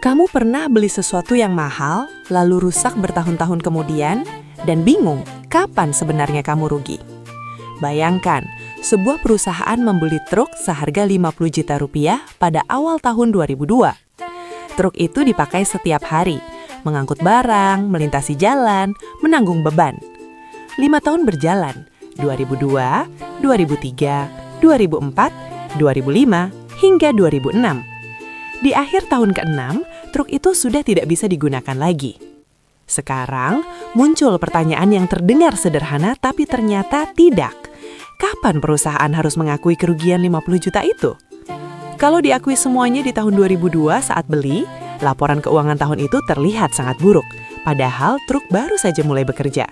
Kamu pernah beli sesuatu yang mahal, lalu rusak bertahun-tahun kemudian, dan bingung kapan sebenarnya kamu rugi? Bayangkan, sebuah perusahaan membeli truk seharga 50 juta rupiah pada awal tahun 2002. Truk itu dipakai setiap hari, mengangkut barang, melintasi jalan, menanggung beban. 5 tahun berjalan, 2002, 2003, 2004, 2005, hingga 2006. Di akhir tahun ke-6, truk itu sudah tidak bisa digunakan lagi. Sekarang, muncul pertanyaan yang terdengar sederhana tapi ternyata tidak. Kapan perusahaan harus mengakui kerugian 50 juta itu? Kalau diakui semuanya di tahun 2002 saat beli, laporan keuangan tahun itu terlihat sangat buruk, padahal truk baru saja mulai bekerja.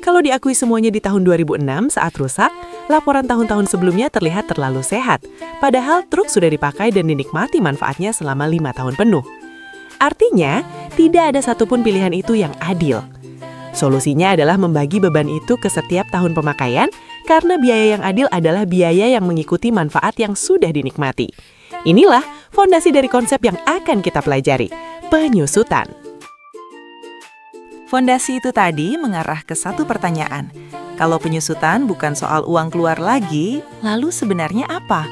Kalau diakui semuanya di tahun 2006 saat rusak, laporan tahun-tahun sebelumnya terlihat terlalu sehat, padahal truk sudah dipakai dan dinikmati manfaatnya selama 5 tahun penuh. Artinya, tidak ada satupun pilihan itu yang adil. Solusinya adalah membagi beban itu ke setiap tahun pemakaian, karena biaya yang adil adalah biaya yang mengikuti manfaat yang sudah dinikmati. Inilah fondasi dari konsep yang akan kita pelajari, penyusutan. Fondasi itu tadi mengarah ke satu pertanyaan. Kalau penyusutan bukan soal uang keluar lagi, lalu sebenarnya apa?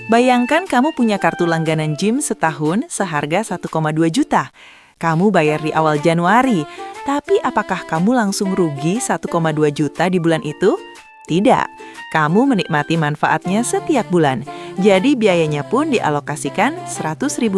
Bayangkan kamu punya kartu langganan gym setahun seharga 1,2 juta. Kamu bayar di awal Januari, tapi apakah kamu langsung rugi 1,2 juta di bulan itu? Tidak, kamu menikmati manfaatnya setiap bulan. Jadi biayanya pun dialokasikan Rp100.000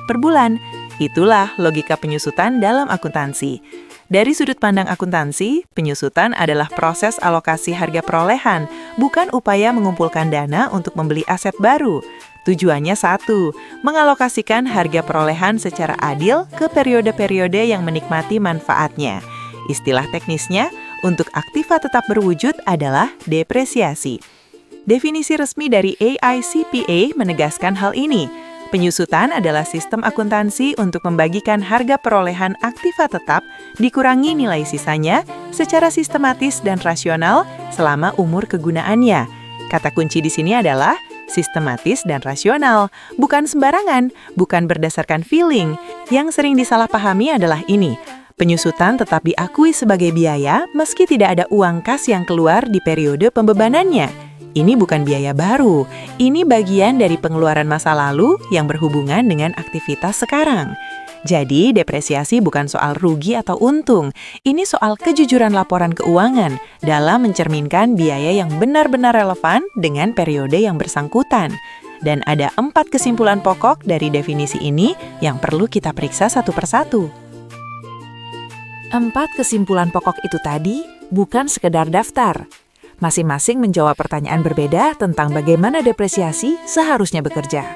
per bulan. Itulah logika penyusutan dalam akuntansi. Dari sudut pandang akuntansi, penyusutan adalah proses alokasi harga perolehan, bukan upaya mengumpulkan dana untuk membeli aset baru. Tujuannya satu, mengalokasikan harga perolehan secara adil ke periode-periode yang menikmati manfaatnya. Istilah teknisnya, untuk aktiva tetap berwujud adalah depresiasi. Definisi resmi dari AICPA menegaskan hal ini. Penyusutan adalah sistem akuntansi untuk membagikan harga perolehan aktiva tetap dikurangi nilai sisanya secara sistematis dan rasional selama umur kegunaannya. Kata kunci di sini adalah sistematis dan rasional, bukan sembarangan, bukan berdasarkan feeling. Yang sering disalahpahami adalah ini. Penyusutan tetap diakui sebagai biaya meski tidak ada uang kas yang keluar di periode pembebanannya. Ini bukan biaya baru, ini bagian dari pengeluaran masa lalu yang berhubungan dengan aktivitas sekarang. Jadi, depresiasi bukan soal rugi atau untung, ini soal kejujuran laporan keuangan dalam mencerminkan biaya yang benar-benar relevan dengan periode yang bersangkutan. Dan ada 4 kesimpulan pokok dari definisi ini yang perlu kita periksa satu persatu. 4 kesimpulan pokok itu tadi bukan sekedar daftar. Masing-masing menjawab pertanyaan berbeda tentang bagaimana depresiasi seharusnya bekerja.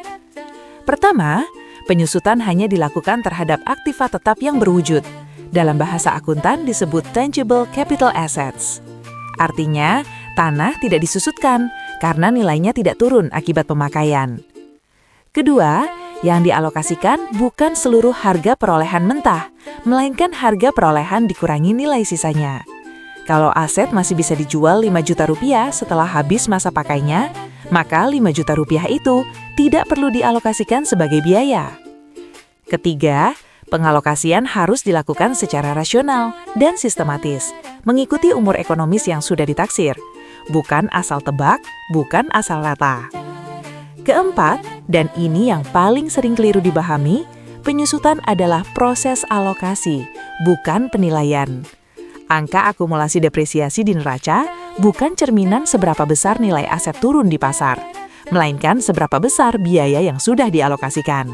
Pertama, penyusutan hanya dilakukan terhadap aktiva tetap yang berwujud. Dalam bahasa akuntan disebut tangible capital assets. Artinya, tanah tidak disusutkan karena nilainya tidak turun akibat pemakaian. Kedua, yang dialokasikan bukan seluruh harga perolehan mentah, melainkan harga perolehan dikurangi nilai sisanya. Kalau aset masih bisa dijual 5 juta rupiah setelah habis masa pakainya, maka 5 juta rupiah itu tidak perlu dialokasikan sebagai biaya. Ketiga, pengalokasian harus dilakukan secara rasional dan sistematis, mengikuti umur ekonomis yang sudah ditaksir, bukan asal tebak, bukan asal rata. Keempat, dan ini yang paling sering keliru dipahami, penyusutan adalah proses alokasi, bukan penilaian. Angka akumulasi depresiasi di neraca bukan cerminan seberapa besar nilai aset turun di pasar, melainkan seberapa besar biaya yang sudah dialokasikan.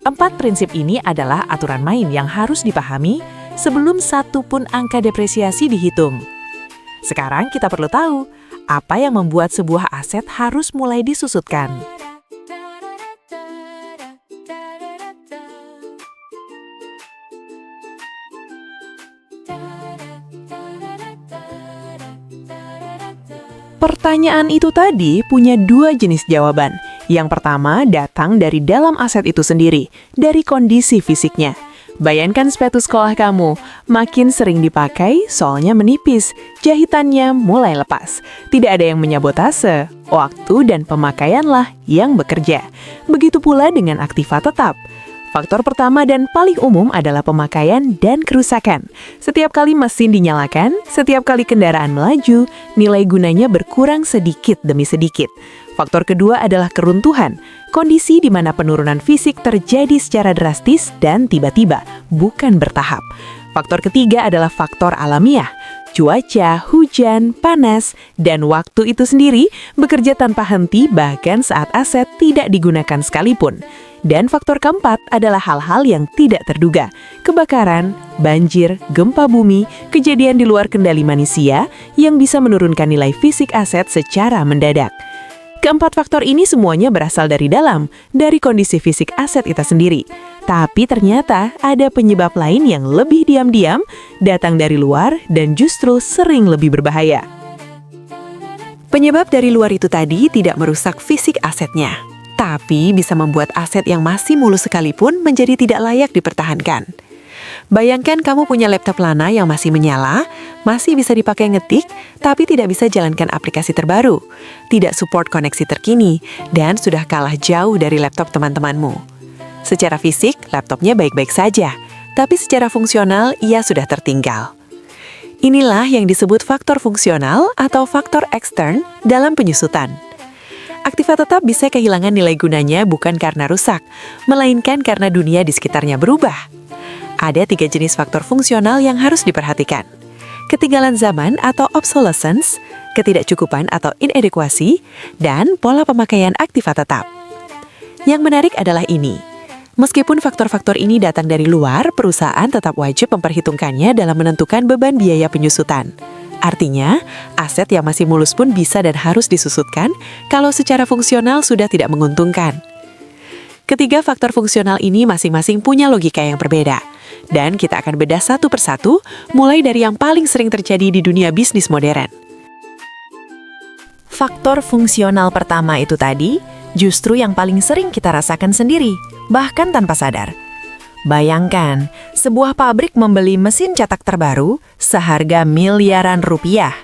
4 prinsip ini adalah aturan main yang harus dipahami sebelum satu pun angka depresiasi dihitung. Sekarang kita perlu tahu, apa yang membuat sebuah aset harus mulai disusutkan. Pertanyaan itu tadi punya 2 jenis jawaban. Yang pertama datang dari dalam aset itu sendiri, dari kondisi fisiknya. Bayangkan sepatu sekolah kamu, makin sering dipakai, soalnya menipis, jahitannya mulai lepas. Tidak ada yang menyabotase, waktu dan pemakaianlah yang bekerja. Begitu pula dengan aktiva tetap. Faktor pertama dan paling umum adalah pemakaian dan kerusakan. Setiap kali mesin dinyalakan, setiap kali kendaraan melaju, nilai gunanya berkurang sedikit demi sedikit. Faktor kedua adalah keruntuhan, kondisi di mana penurunan fisik terjadi secara drastis dan tiba-tiba, bukan bertahap. Faktor ketiga adalah faktor alamiah. Cuaca, hujan, panas, dan waktu itu sendiri bekerja tanpa henti bahkan saat aset tidak digunakan sekalipun. Dan faktor keempat adalah hal-hal yang tidak terduga. Kebakaran, banjir, gempa bumi, kejadian di luar kendali manusia yang bisa menurunkan nilai fisik aset secara mendadak. Keempat faktor ini semuanya berasal dari dalam, dari kondisi fisik aset itu sendiri. Tapi ternyata ada penyebab lain yang lebih diam-diam, datang dari luar dan justru sering lebih berbahaya. Penyebab dari luar itu tadi tidak merusak fisik asetnya, tapi bisa membuat aset yang masih mulus sekalipun menjadi tidak layak dipertahankan. Bayangkan kamu punya laptop lana yang masih menyala, masih bisa dipakai ngetik, tapi tidak bisa jalankan aplikasi terbaru, tidak support koneksi terkini, dan sudah kalah jauh dari laptop teman-temanmu. Secara fisik, laptopnya baik-baik saja, tapi secara fungsional ia sudah tertinggal. Inilah yang disebut faktor fungsional atau faktor ekstern dalam penyusutan. Aktiva tetap bisa kehilangan nilai gunanya bukan karena rusak, melainkan karena dunia di sekitarnya berubah. Ada 3 jenis faktor fungsional yang harus diperhatikan. Ketinggalan zaman atau obsolescence, ketidakcukupan atau inadequacy, dan pola pemakaian aktiva tetap. Yang menarik adalah ini. Meskipun faktor-faktor ini datang dari luar, perusahaan tetap wajib memperhitungkannya dalam menentukan beban biaya penyusutan. Artinya, aset yang masih mulus pun bisa dan harus disusutkan kalau secara fungsional sudah tidak menguntungkan. Ketiga faktor fungsional ini masing-masing punya logika yang berbeda. Dan kita akan bedah satu persatu, mulai dari yang paling sering terjadi di dunia bisnis modern. Faktor fungsional pertama itu tadi, justru yang paling sering kita rasakan sendiri, bahkan tanpa sadar. Bayangkan, sebuah pabrik membeli mesin cetak terbaru seharga miliaran rupiah.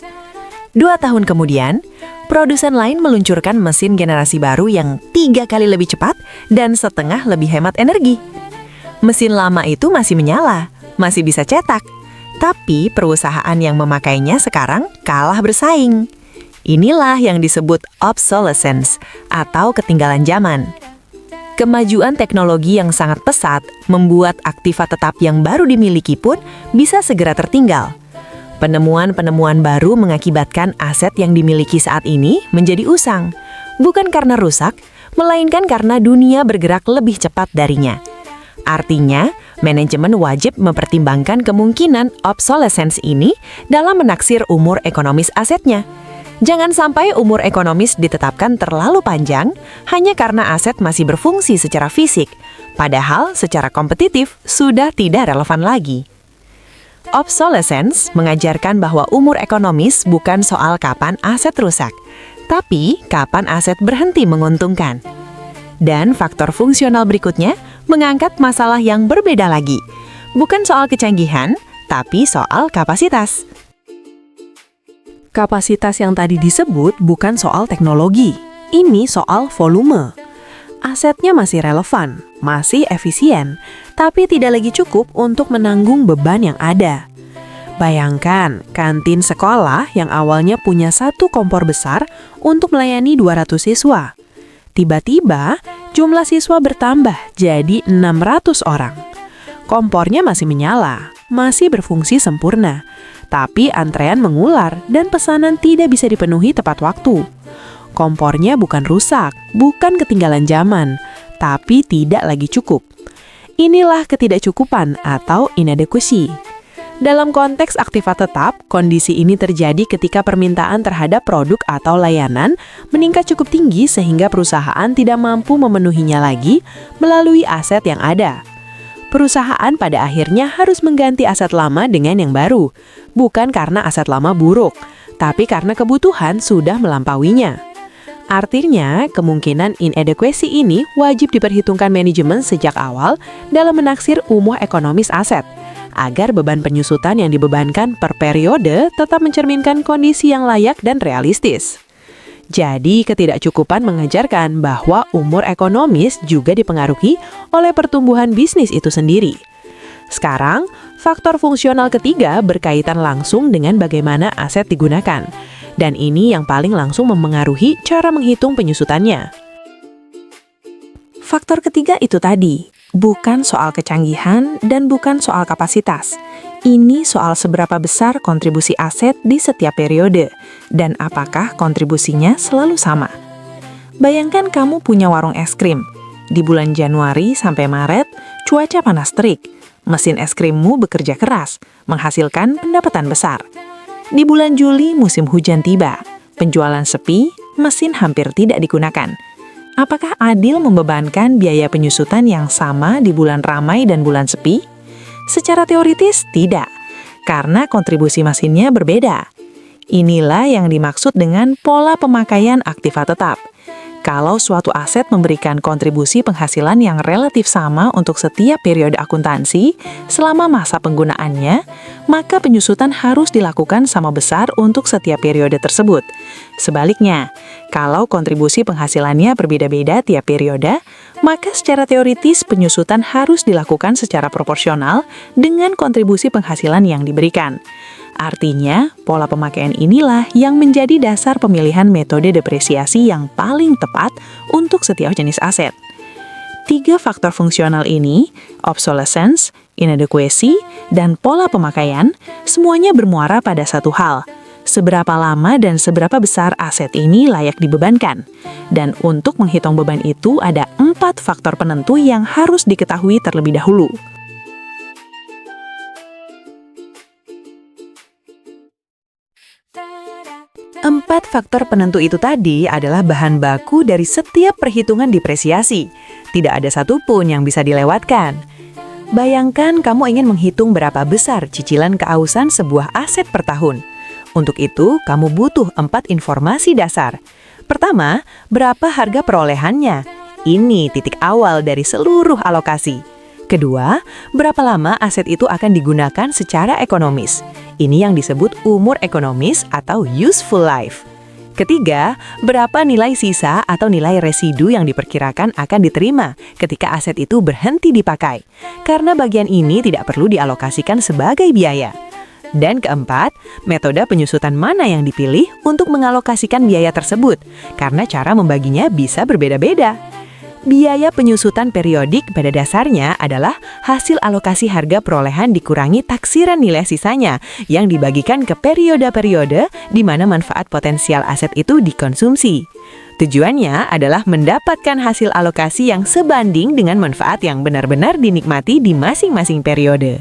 2 tahun kemudian, produsen lain meluncurkan mesin generasi baru yang 3 kali lebih cepat dan setengah lebih hemat energi. Mesin lama itu masih menyala, masih bisa cetak, tapi perusahaan yang memakainya sekarang kalah bersaing. Inilah yang disebut obsolescence atau ketinggalan zaman. Kemajuan teknologi yang sangat pesat membuat aktiva tetap yang baru dimiliki pun bisa segera tertinggal. Penemuan-penemuan baru mengakibatkan aset yang dimiliki saat ini menjadi usang, bukan karena rusak, melainkan karena dunia bergerak lebih cepat darinya. Artinya, manajemen wajib mempertimbangkan kemungkinan obsolescence ini dalam menaksir umur ekonomis asetnya. Jangan sampai umur ekonomis ditetapkan terlalu panjang hanya karena aset masih berfungsi secara fisik, padahal secara kompetitif sudah tidak relevan lagi. Obsolescence mengajarkan bahwa umur ekonomis bukan soal kapan aset rusak, tapi kapan aset berhenti menguntungkan. Dan faktor fungsional berikutnya mengangkat masalah yang berbeda lagi. Bukan soal kecanggihan, tapi soal kapasitas. Kapasitas yang tadi disebut bukan soal teknologi, ini soal volume. Asetnya masih relevan, masih efisien, tapi tidak lagi cukup untuk menanggung beban yang ada. Bayangkan, kantin sekolah yang awalnya punya 1 kompor besar untuk melayani 200 siswa. Tiba-tiba, jumlah siswa bertambah jadi 600 orang. Kompornya masih menyala, masih berfungsi sempurna, tapi antrean mengular dan pesanan tidak bisa dipenuhi tepat waktu. Kompornya bukan rusak, bukan ketinggalan zaman, tapi tidak lagi cukup. Inilah ketidakcukupan atau inadequacy. Dalam konteks aktiva tetap, kondisi ini terjadi ketika permintaan terhadap produk atau layanan meningkat cukup tinggi sehingga perusahaan tidak mampu memenuhinya lagi melalui aset yang ada. Perusahaan pada akhirnya harus mengganti aset lama dengan yang baru, bukan karena aset lama buruk, tapi karena kebutuhan sudah melampauinya. Artinya, kemungkinan inadequacy ini wajib diperhitungkan manajemen sejak awal dalam menaksir umur ekonomis aset, agar beban penyusutan yang dibebankan per periode tetap mencerminkan kondisi yang layak dan realistis. Jadi, ketidakcukupan mengajarkan bahwa umur ekonomis juga dipengaruhi oleh pertumbuhan bisnis itu sendiri. Sekarang, faktor fungsional ketiga berkaitan langsung dengan bagaimana aset digunakan. Dan ini yang paling langsung memengaruhi cara menghitung penyusutannya. Faktor ketiga itu tadi, bukan soal kecanggihan dan bukan soal kapasitas. Ini soal seberapa besar kontribusi aset di setiap periode, dan apakah kontribusinya selalu sama. Bayangkan kamu punya warung es krim. Di bulan Januari sampai Maret, cuaca panas terik. Mesin es krimmu bekerja keras, menghasilkan pendapatan besar. Di bulan Juli musim hujan tiba, penjualan sepi, mesin hampir tidak digunakan. Apakah adil membebankan biaya penyusutan yang sama di bulan ramai dan bulan sepi? Secara teoritis, tidak, karena kontribusi mesinnya berbeda. Inilah yang dimaksud dengan pola pemakaian aktiva tetap. Kalau suatu aset memberikan kontribusi penghasilan yang relatif sama untuk setiap periode akuntansi selama masa penggunaannya, maka penyusutan harus dilakukan sama besar untuk setiap periode tersebut. Sebaliknya, kalau kontribusi penghasilannya berbeda-beda tiap periode, maka secara teoritis penyusutan harus dilakukan secara proporsional dengan kontribusi penghasilan yang diberikan. Artinya, pola pemakaian inilah yang menjadi dasar pemilihan metode depresiasi yang paling tepat untuk setiap jenis aset. 3 faktor fungsional ini, obsolescence, inadequacy, dan pola pemakaian, semuanya bermuara pada satu hal, seberapa lama dan seberapa besar aset ini layak dibebankan. Dan untuk menghitung beban itu ada 4 faktor penentu yang harus diketahui terlebih dahulu. 4 faktor penentu itu tadi adalah bahan baku dari setiap perhitungan depresiasi. Tidak ada satupun yang bisa dilewatkan. Bayangkan kamu ingin menghitung berapa besar cicilan keausan sebuah aset per tahun. Untuk itu, kamu butuh 4 informasi dasar. Pertama, berapa harga perolehannya? Ini titik awal dari seluruh alokasi. Kedua, berapa lama aset itu akan digunakan secara ekonomis? Ini yang disebut umur ekonomis atau useful life. Ketiga, berapa nilai sisa atau nilai residu yang diperkirakan akan diterima ketika aset itu berhenti dipakai, karena bagian ini tidak perlu dialokasikan sebagai biaya. Dan keempat, metode penyusutan mana yang dipilih untuk mengalokasikan biaya tersebut, karena cara membaginya bisa berbeda-beda. Biaya penyusutan periodik pada dasarnya adalah hasil alokasi harga perolehan dikurangi taksiran nilai sisanya yang dibagikan ke periode-periode di mana manfaat potensial aset itu dikonsumsi. Tujuannya adalah mendapatkan hasil alokasi yang sebanding dengan manfaat yang benar-benar dinikmati di masing-masing periode.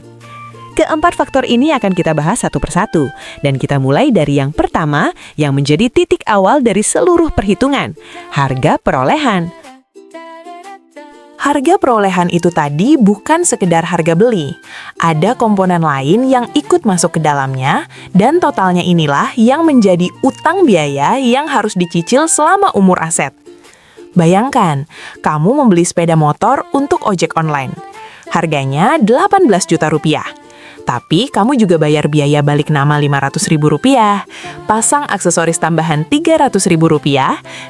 Keempat faktor ini akan kita bahas satu persatu, dan kita mulai dari yang pertama yang menjadi titik awal dari seluruh perhitungan, harga perolehan. Harga perolehan itu tadi bukan sekedar harga beli. Ada komponen lain yang ikut masuk ke dalamnya, dan totalnya inilah yang menjadi utang biaya yang harus dicicil selama umur aset. Bayangkan, kamu membeli sepeda motor untuk ojek online. Harganya 18 juta rupiah. Tapi kamu juga bayar biaya balik nama Rp500.000, pasang aksesoris tambahan Rp300.000,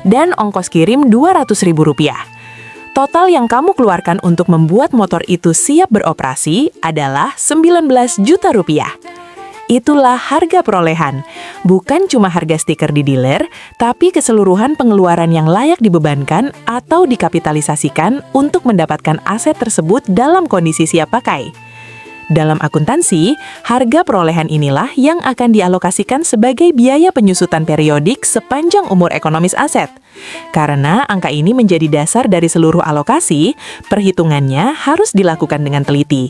dan ongkos kirim Rp200.000. Total yang kamu keluarkan untuk membuat motor itu siap beroperasi adalah 19 juta rupiah. Itulah harga perolehan. Bukan cuma harga stiker di dealer, tapi keseluruhan pengeluaran yang layak dibebankan atau dikapitalisasikan untuk mendapatkan aset tersebut dalam kondisi siap pakai. Dalam akuntansi, harga perolehan inilah yang akan dialokasikan sebagai biaya penyusutan periodik sepanjang umur ekonomis aset. Karena angka ini menjadi dasar dari seluruh alokasi, perhitungannya harus dilakukan dengan teliti.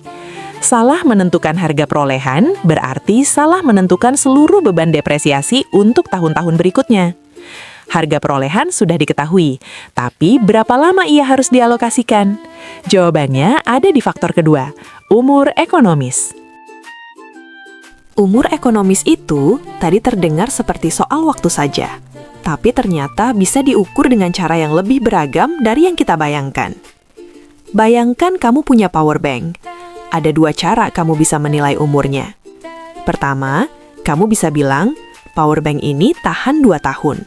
Salah menentukan harga perolehan berarti salah menentukan seluruh beban depresiasi untuk tahun-tahun berikutnya. Harga perolehan sudah diketahui, tapi berapa lama ia harus dialokasikan? Jawabannya ada di faktor kedua, umur ekonomis. Umur ekonomis itu tadi terdengar seperti soal waktu saja, tapi ternyata bisa diukur dengan cara yang lebih beragam dari yang kita bayangkan. Bayangkan kamu punya power bank. Ada 2 cara kamu bisa menilai umurnya. Pertama, kamu bisa bilang, power bank ini tahan 2 tahun.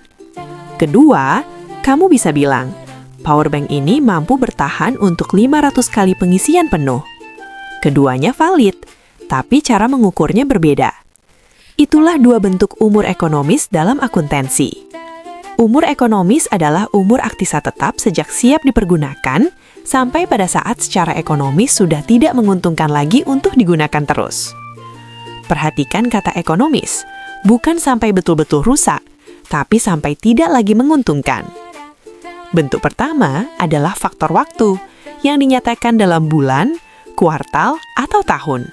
kedua, kamu bisa bilang, powerbank ini mampu bertahan untuk 500 kali pengisian penuh. Keduanya valid, tapi cara mengukurnya berbeda. Itulah dua bentuk umur ekonomis dalam akuntansi. Umur ekonomis adalah umur aktisa tetap sejak siap dipergunakan sampai pada saat secara ekonomis sudah tidak menguntungkan lagi untuk digunakan terus. Perhatikan kata ekonomis, bukan sampai betul-betul rusak, tapi sampai tidak lagi menguntungkan. Bentuk pertama adalah faktor waktu yang dinyatakan dalam bulan, kuartal, atau tahun.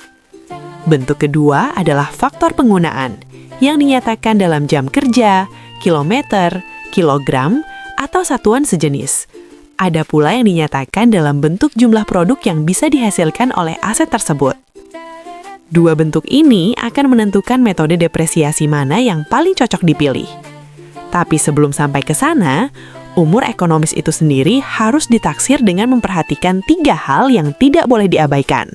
Bentuk kedua adalah faktor penggunaan yang dinyatakan dalam jam kerja, kilometer, kilogram, atau satuan sejenis. Ada pula yang dinyatakan dalam bentuk jumlah produk yang bisa dihasilkan oleh aset tersebut. Dua bentuk ini akan menentukan metode depresiasi mana yang paling cocok dipilih. Tapi sebelum sampai ke sana, umur ekonomis itu sendiri harus ditaksir dengan memperhatikan 3 hal yang tidak boleh diabaikan.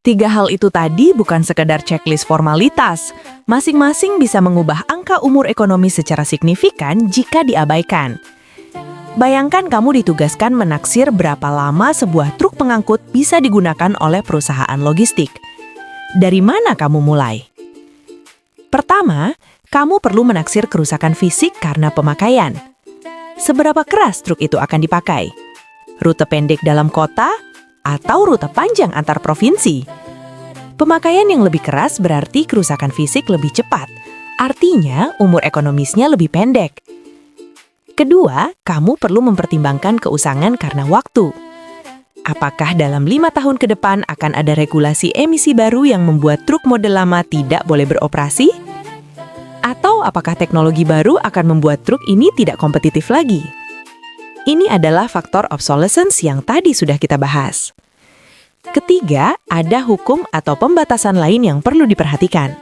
3 hal itu tadi bukan sekedar checklist formalitas. Masing-masing bisa mengubah angka umur ekonomi secara signifikan jika diabaikan. Bayangkan kamu ditugaskan menaksir berapa lama sebuah truk pengangkut bisa digunakan oleh perusahaan logistik. Dari mana kamu mulai? Pertama, kamu perlu menaksir kerusakan fisik karena pemakaian. Seberapa keras truk itu akan dipakai? Rute pendek dalam kota atau rute panjang antar provinsi? Pemakaian yang lebih keras berarti kerusakan fisik lebih cepat. Artinya, umur ekonomisnya lebih pendek. Kedua, kamu perlu mempertimbangkan keusangan karena waktu. Apakah dalam 5 tahun ke depan akan ada regulasi emisi baru yang membuat truk model lama tidak boleh beroperasi? Atau apakah teknologi baru akan membuat truk ini tidak kompetitif lagi? Ini adalah faktor obsolescence yang tadi sudah kita bahas. Ketiga, ada hukum atau pembatasan lain yang perlu diperhatikan.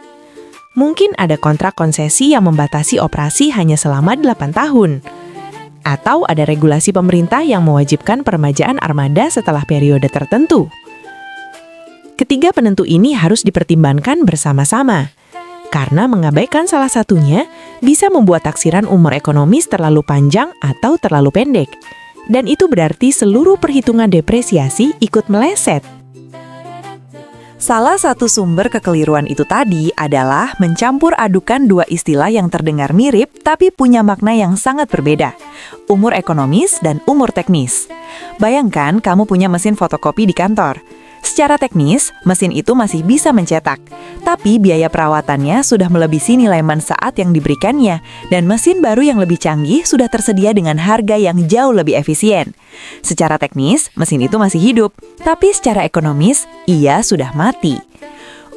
Mungkin ada kontrak konsesi yang membatasi operasi hanya selama 8 tahun. Atau ada regulasi pemerintah yang mewajibkan peremajaan armada setelah periode tertentu. Ketiga penentu ini harus dipertimbangkan bersama-sama. Karena mengabaikan salah satunya bisa membuat taksiran umur ekonomis terlalu panjang atau terlalu pendek. Dan itu berarti seluruh perhitungan depresiasi ikut meleset. Salah satu sumber kekeliruan itu tadi adalah mencampur adukan dua istilah yang terdengar mirip tapi punya makna yang sangat berbeda. Umur ekonomis dan umur teknis. Bayangkan kamu punya mesin fotokopi di kantor. Secara teknis, mesin itu masih bisa mencetak, tapi biaya perawatannya sudah melebihi nilai manfaat yang diberikannya, dan mesin baru yang lebih canggih sudah tersedia dengan harga yang jauh lebih efisien. Secara teknis, mesin itu masih hidup, tapi secara ekonomis, ia sudah mati.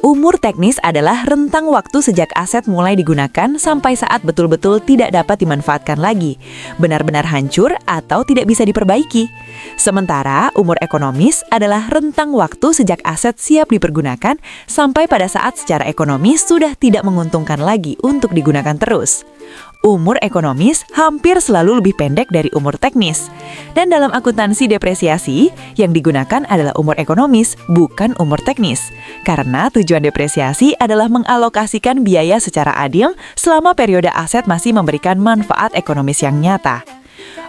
Umur teknis adalah rentang waktu sejak aset mulai digunakan sampai saat betul-betul tidak dapat dimanfaatkan lagi, benar-benar hancur atau tidak bisa diperbaiki. Sementara umur ekonomis adalah rentang waktu sejak aset siap dipergunakan sampai pada saat secara ekonomis sudah tidak menguntungkan lagi untuk digunakan terus. Umur ekonomis hampir selalu lebih pendek dari umur teknis. Dan dalam akuntansi depresiasi, yang digunakan adalah umur ekonomis, bukan umur teknis. Karena tujuan depresiasi adalah mengalokasikan biaya secara adil selama periode aset masih memberikan manfaat ekonomis yang nyata.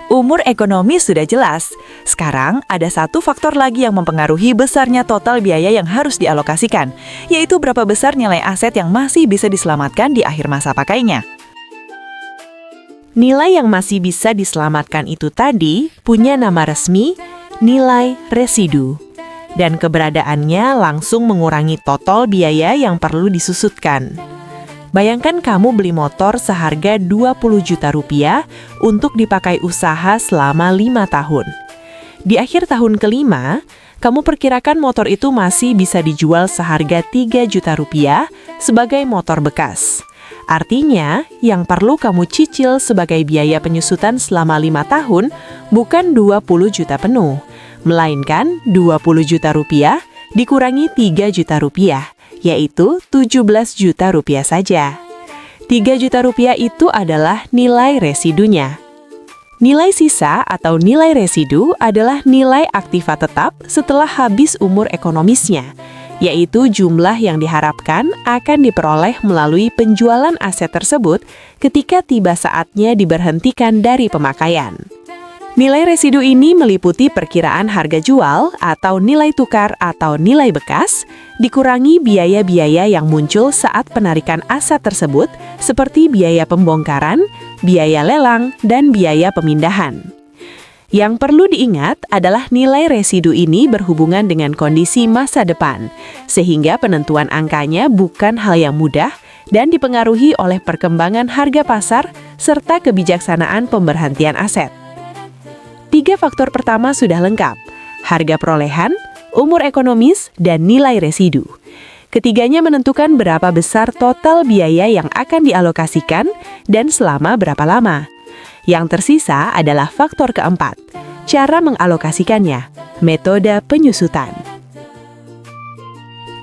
Umur ekonomis sudah jelas. Sekarang ada satu faktor lagi yang mempengaruhi besarnya total biaya yang harus dialokasikan, yaitu berapa besar nilai aset yang masih bisa diselamatkan di akhir masa pakainya. Nilai yang masih bisa diselamatkan itu tadi punya nama resmi nilai residu. Dan keberadaannya langsung mengurangi total biaya yang perlu disusutkan. Bayangkan kamu beli motor seharga 20 juta rupiah untuk dipakai usaha selama 5 tahun. Di akhir tahun kelima, kamu perkirakan motor itu masih bisa dijual seharga 3 juta rupiah sebagai motor bekas. Artinya, yang perlu kamu cicil sebagai biaya penyusutan selama 5 tahun bukan 20 juta penuh, melainkan 20 juta rupiah dikurangi 3 juta rupiah, yaitu 17 juta rupiah saja. 3 juta rupiah itu adalah nilai residunya. Nilai sisa atau nilai residu adalah nilai aktiva tetap setelah habis umur ekonomisnya, yaitu jumlah yang diharapkan akan diperoleh melalui penjualan aset tersebut ketika tiba saatnya diberhentikan dari pemakaian. Nilai residu ini meliputi perkiraan harga jual atau nilai tukar atau nilai bekas, dikurangi biaya-biaya yang muncul saat penarikan aset tersebut seperti biaya pembongkaran, biaya lelang, dan biaya pemindahan. Yang perlu diingat adalah nilai residu ini berhubungan dengan kondisi masa depan, sehingga penentuan angkanya bukan hal yang mudah dan dipengaruhi oleh perkembangan harga pasar serta kebijaksanaan pemberhentian aset. 3 faktor pertama sudah lengkap, harga perolehan, umur ekonomis, dan nilai residu. Ketiganya menentukan berapa besar total biaya yang akan dialokasikan dan selama berapa lama. Yang tersisa adalah faktor keempat, cara mengalokasikannya, metode penyusutan.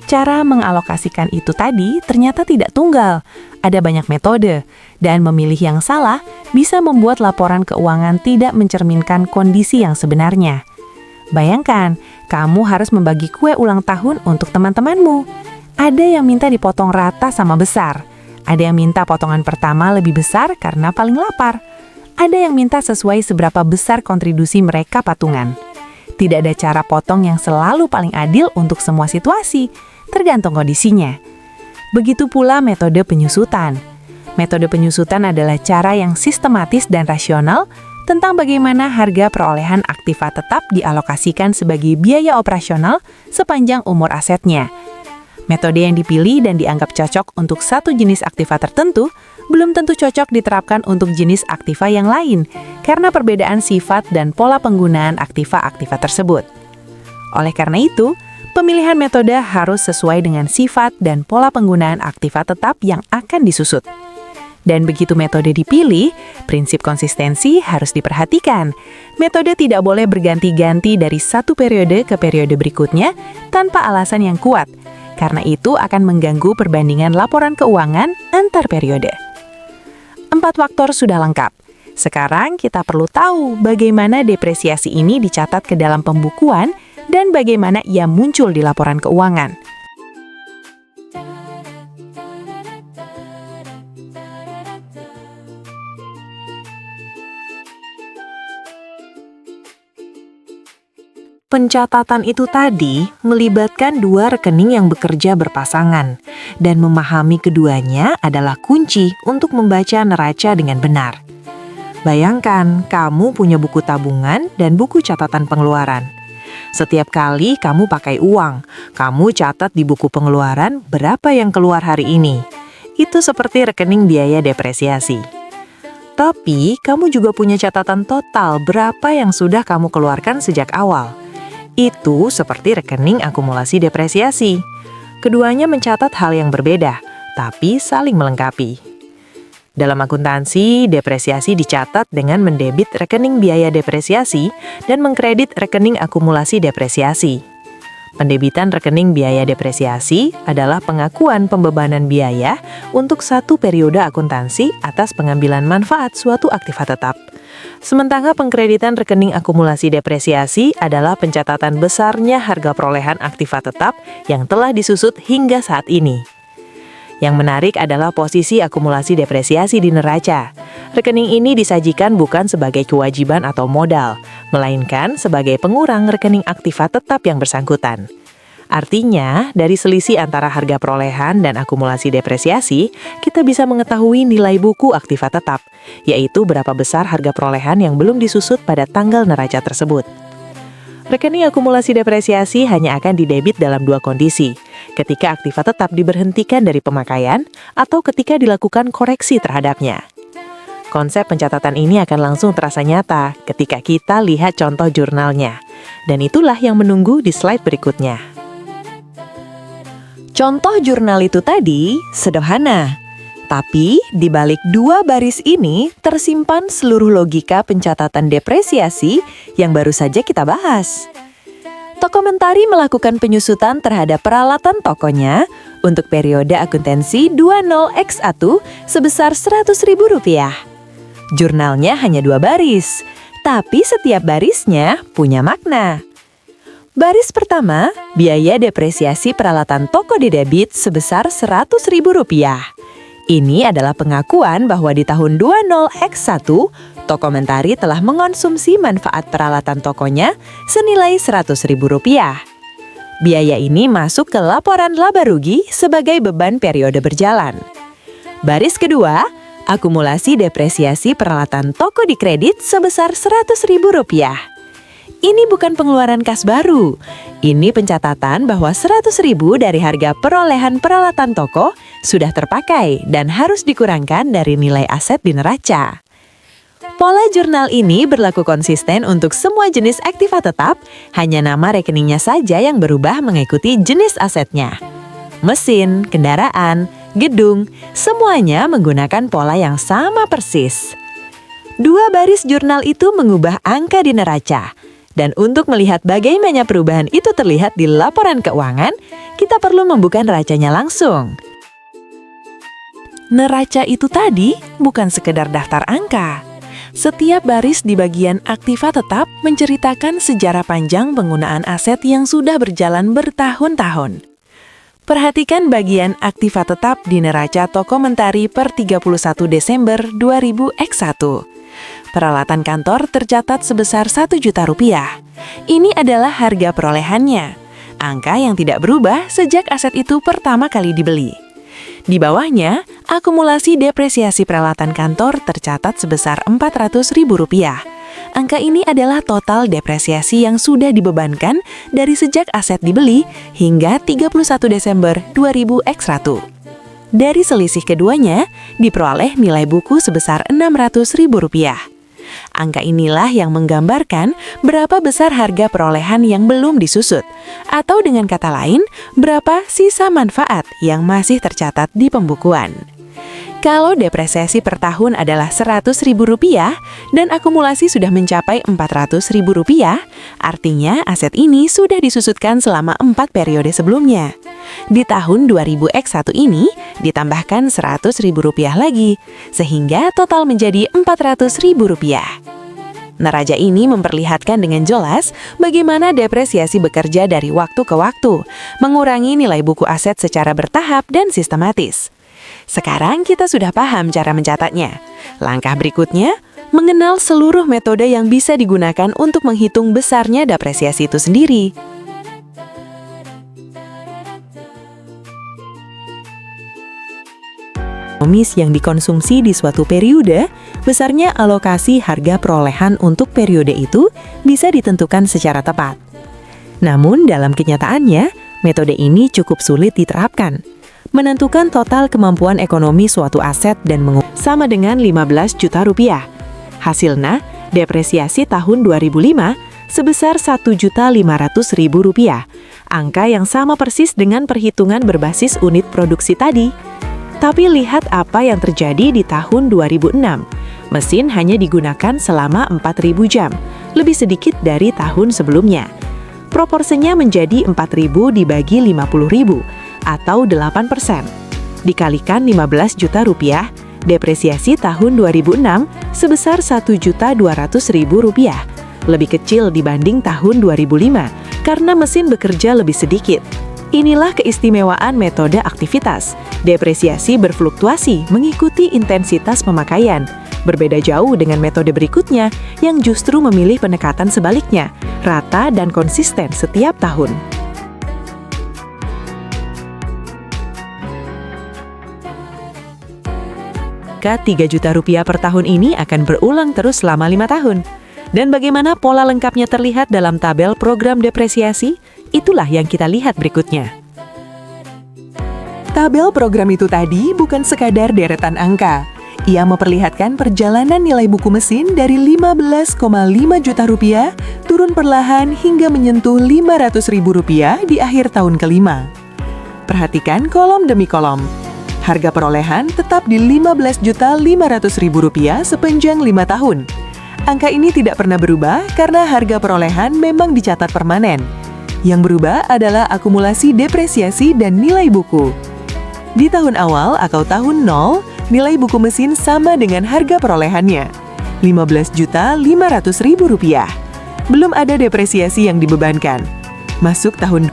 Cara mengalokasikan itu tadi ternyata tidak tunggal, ada banyak metode, dan memilih yang salah bisa membuat laporan keuangan tidak mencerminkan kondisi yang sebenarnya. Bayangkan, kamu harus membagi kue ulang tahun untuk teman-temanmu. Ada yang minta dipotong rata sama besar, ada yang minta potongan pertama lebih besar karena paling lapar, ada yang minta sesuai seberapa besar kontribusi mereka patungan. Tidak ada cara potong yang selalu paling adil untuk semua situasi, tergantung kondisinya. Begitu pula metode penyusutan. Metode penyusutan adalah cara yang sistematis dan rasional tentang bagaimana harga perolehan aktiva tetap dialokasikan sebagai biaya operasional sepanjang umur asetnya. Metode yang dipilih dan dianggap cocok untuk satu jenis aktiva tertentu belum tentu cocok diterapkan untuk jenis aktiva yang lain karena perbedaan sifat dan pola penggunaan aktiva-aktiva tersebut. Oleh karena itu, pemilihan metode harus sesuai dengan sifat dan pola penggunaan aktiva tetap yang akan disusut. Dan begitu metode dipilih, prinsip konsistensi harus diperhatikan. Metode tidak boleh berganti-ganti dari satu periode ke periode berikutnya tanpa alasan yang kuat, karena itu akan mengganggu perbandingan laporan keuangan antar periode. 4 faktor sudah lengkap. Sekarang kita perlu tahu bagaimana depresiasi ini dicatat ke dalam pembukuan dan bagaimana ia muncul di laporan keuangan. Pencatatan itu tadi melibatkan 2 rekening yang bekerja berpasangan, dan memahami keduanya adalah kunci untuk membaca neraca dengan benar. Bayangkan, kamu punya buku tabungan dan buku catatan pengeluaran. Setiap kali kamu pakai uang, kamu catat di buku pengeluaran berapa yang keluar hari ini. Itu seperti rekening biaya depresiasi. Tapi, kamu juga punya catatan total berapa yang sudah kamu keluarkan sejak awal. Itu seperti rekening akumulasi depresiasi. Keduanya mencatat hal yang berbeda, tapi saling melengkapi. Dalam akuntansi, depresiasi dicatat dengan mendebit rekening biaya depresiasi dan mengkredit rekening akumulasi depresiasi. Pendebitan rekening biaya depresiasi adalah pengakuan pembebanan biaya untuk satu periode akuntansi atas pengambilan manfaat suatu aktiva tetap. Sementara pengkreditan rekening akumulasi depresiasi adalah pencatatan besarnya harga perolehan aktiva tetap yang telah disusut hingga saat ini. Yang menarik adalah posisi akumulasi depresiasi di neraca. Rekening ini disajikan bukan sebagai kewajiban atau modal, melainkan sebagai pengurang rekening aktiva tetap yang bersangkutan. Artinya, dari selisih antara harga perolehan dan akumulasi depresiasi, kita bisa mengetahui nilai buku aktiva tetap, yaitu berapa besar harga perolehan yang belum disusut pada tanggal neraca tersebut. Rekening akumulasi depresiasi hanya akan didebit dalam 2 kondisi, ketika aktiva tetap diberhentikan dari pemakaian atau ketika dilakukan koreksi terhadapnya. Konsep pencatatan ini akan langsung terasa nyata ketika kita lihat contoh jurnalnya, dan itulah yang menunggu di slide berikutnya. Contoh jurnal itu tadi sederhana, tapi di balik 2 baris ini tersimpan seluruh logika pencatatan depresiasi yang baru saja kita bahas. Toko Mentari melakukan penyusutan terhadap peralatan tokonya untuk periode akuntansi 20X1 sebesar Rp100.000. Jurnalnya hanya 2 baris, tapi setiap barisnya punya makna. Baris pertama, biaya depresiasi peralatan toko di debit sebesar Rp100.000. Ini adalah pengakuan bahwa di tahun 20X1, toko Mentari telah mengonsumsi manfaat peralatan tokonya senilai Rp100.000. Biaya ini masuk ke laporan laba rugi sebagai beban periode berjalan. Baris kedua, akumulasi depresiasi peralatan toko di kredit sebesar Rp100.000. Ini bukan pengeluaran kas baru. Ini pencatatan bahwa Rp100.000 dari harga perolehan peralatan toko sudah terpakai dan harus dikurangkan dari nilai aset di neraca. Pola jurnal ini berlaku konsisten untuk semua jenis aktiva tetap, hanya nama rekeningnya saja yang berubah mengikuti jenis asetnya. Mesin, kendaraan, gedung, semuanya menggunakan pola yang sama persis. Dua baris jurnal itu mengubah angka di neraca. Dan untuk melihat bagaimana perubahan itu terlihat di laporan keuangan, kita perlu membuka neracanya langsung. Neraca itu tadi bukan sekedar daftar angka. Setiap baris di bagian aktiva tetap menceritakan sejarah panjang penggunaan aset yang sudah berjalan bertahun-tahun. Perhatikan bagian aktiva tetap di neraca toko Mentari per 31 Desember 2000X1. Peralatan kantor tercatat sebesar Rp1 juta. Ini adalah harga perolehannya, angka yang tidak berubah sejak aset itu pertama kali dibeli. Di bawahnya, akumulasi depresiasi peralatan kantor tercatat sebesar Rp400.000. Angka ini adalah total depresiasi yang sudah dibebankan dari sejak aset dibeli hingga 31 Desember 2000X1. Dari selisih keduanya, diperoleh nilai buku sebesar Rp600.000. Angka inilah yang menggambarkan berapa besar harga perolehan yang belum disusut, atau dengan kata lain, berapa sisa manfaat yang masih tercatat di pembukuan. Kalau depresiasi per tahun adalah Rp100.000 dan akumulasi sudah mencapai Rp400.000, artinya aset ini sudah disusutkan selama 4 periode sebelumnya. Di tahun 2000X1 ini ditambahkan Rp100.000 lagi, sehingga total menjadi Rp400.000. Neraca ini memperlihatkan dengan jelas bagaimana depresiasi bekerja dari waktu ke waktu, mengurangi nilai buku aset secara bertahap dan sistematis. Sekarang kita sudah paham cara mencatatnya. Langkah berikutnya, mengenal seluruh metode yang bisa digunakan untuk menghitung besarnya depresiasi itu sendiri. Ekonomis yang dikonsumsi di suatu periode, besarnya alokasi harga perolehan untuk periode itu bisa ditentukan secara tepat. Namun dalam kenyataannya, metode ini cukup sulit diterapkan. Menentukan total kemampuan ekonomi suatu aset dan sama dengan Rp15 juta. Hasilnya, depresiasi tahun 2005 sebesar Rp1.500.000, angka yang sama persis dengan perhitungan berbasis unit produksi tadi. Tapi lihat apa yang terjadi di tahun 2006. Mesin hanya digunakan selama 4.000 jam, lebih sedikit dari tahun sebelumnya. Proporsinya menjadi 4.000 dibagi 50.000, atau 8%. Dikalikan Rp15 juta, depresiasi tahun 2006 sebesar Rp1.200.000, lebih kecil dibanding tahun 2005 karena mesin bekerja lebih sedikit. Inilah keistimewaan metode aktivitas. Depresiasi berfluktuasi mengikuti intensitas pemakaian. Berbeda jauh dengan metode berikutnya yang justru memilih pendekatan sebaliknya, rata dan konsisten setiap tahun. Rp3 juta per tahun ini akan berulang terus selama 5 tahun. Dan bagaimana pola lengkapnya terlihat dalam tabel program depresiasi? Itulah yang kita lihat berikutnya. Tabel program itu tadi bukan sekadar deretan angka. Ia memperlihatkan perjalanan nilai buku mesin dari Rp15,5 juta turun perlahan hingga menyentuh Rp500.000 di akhir tahun kelima. Perhatikan kolom demi kolom. Harga perolehan tetap di Rp15.500.000 sepanjang 5 tahun. Angka ini tidak pernah berubah karena harga perolehan memang dicatat permanen. Yang berubah adalah akumulasi depresiasi dan nilai buku. Di tahun awal atau tahun 0, nilai buku mesin sama dengan harga perolehannya, Rp15.500.000. Belum ada depresiasi yang dibebankan. Masuk tahun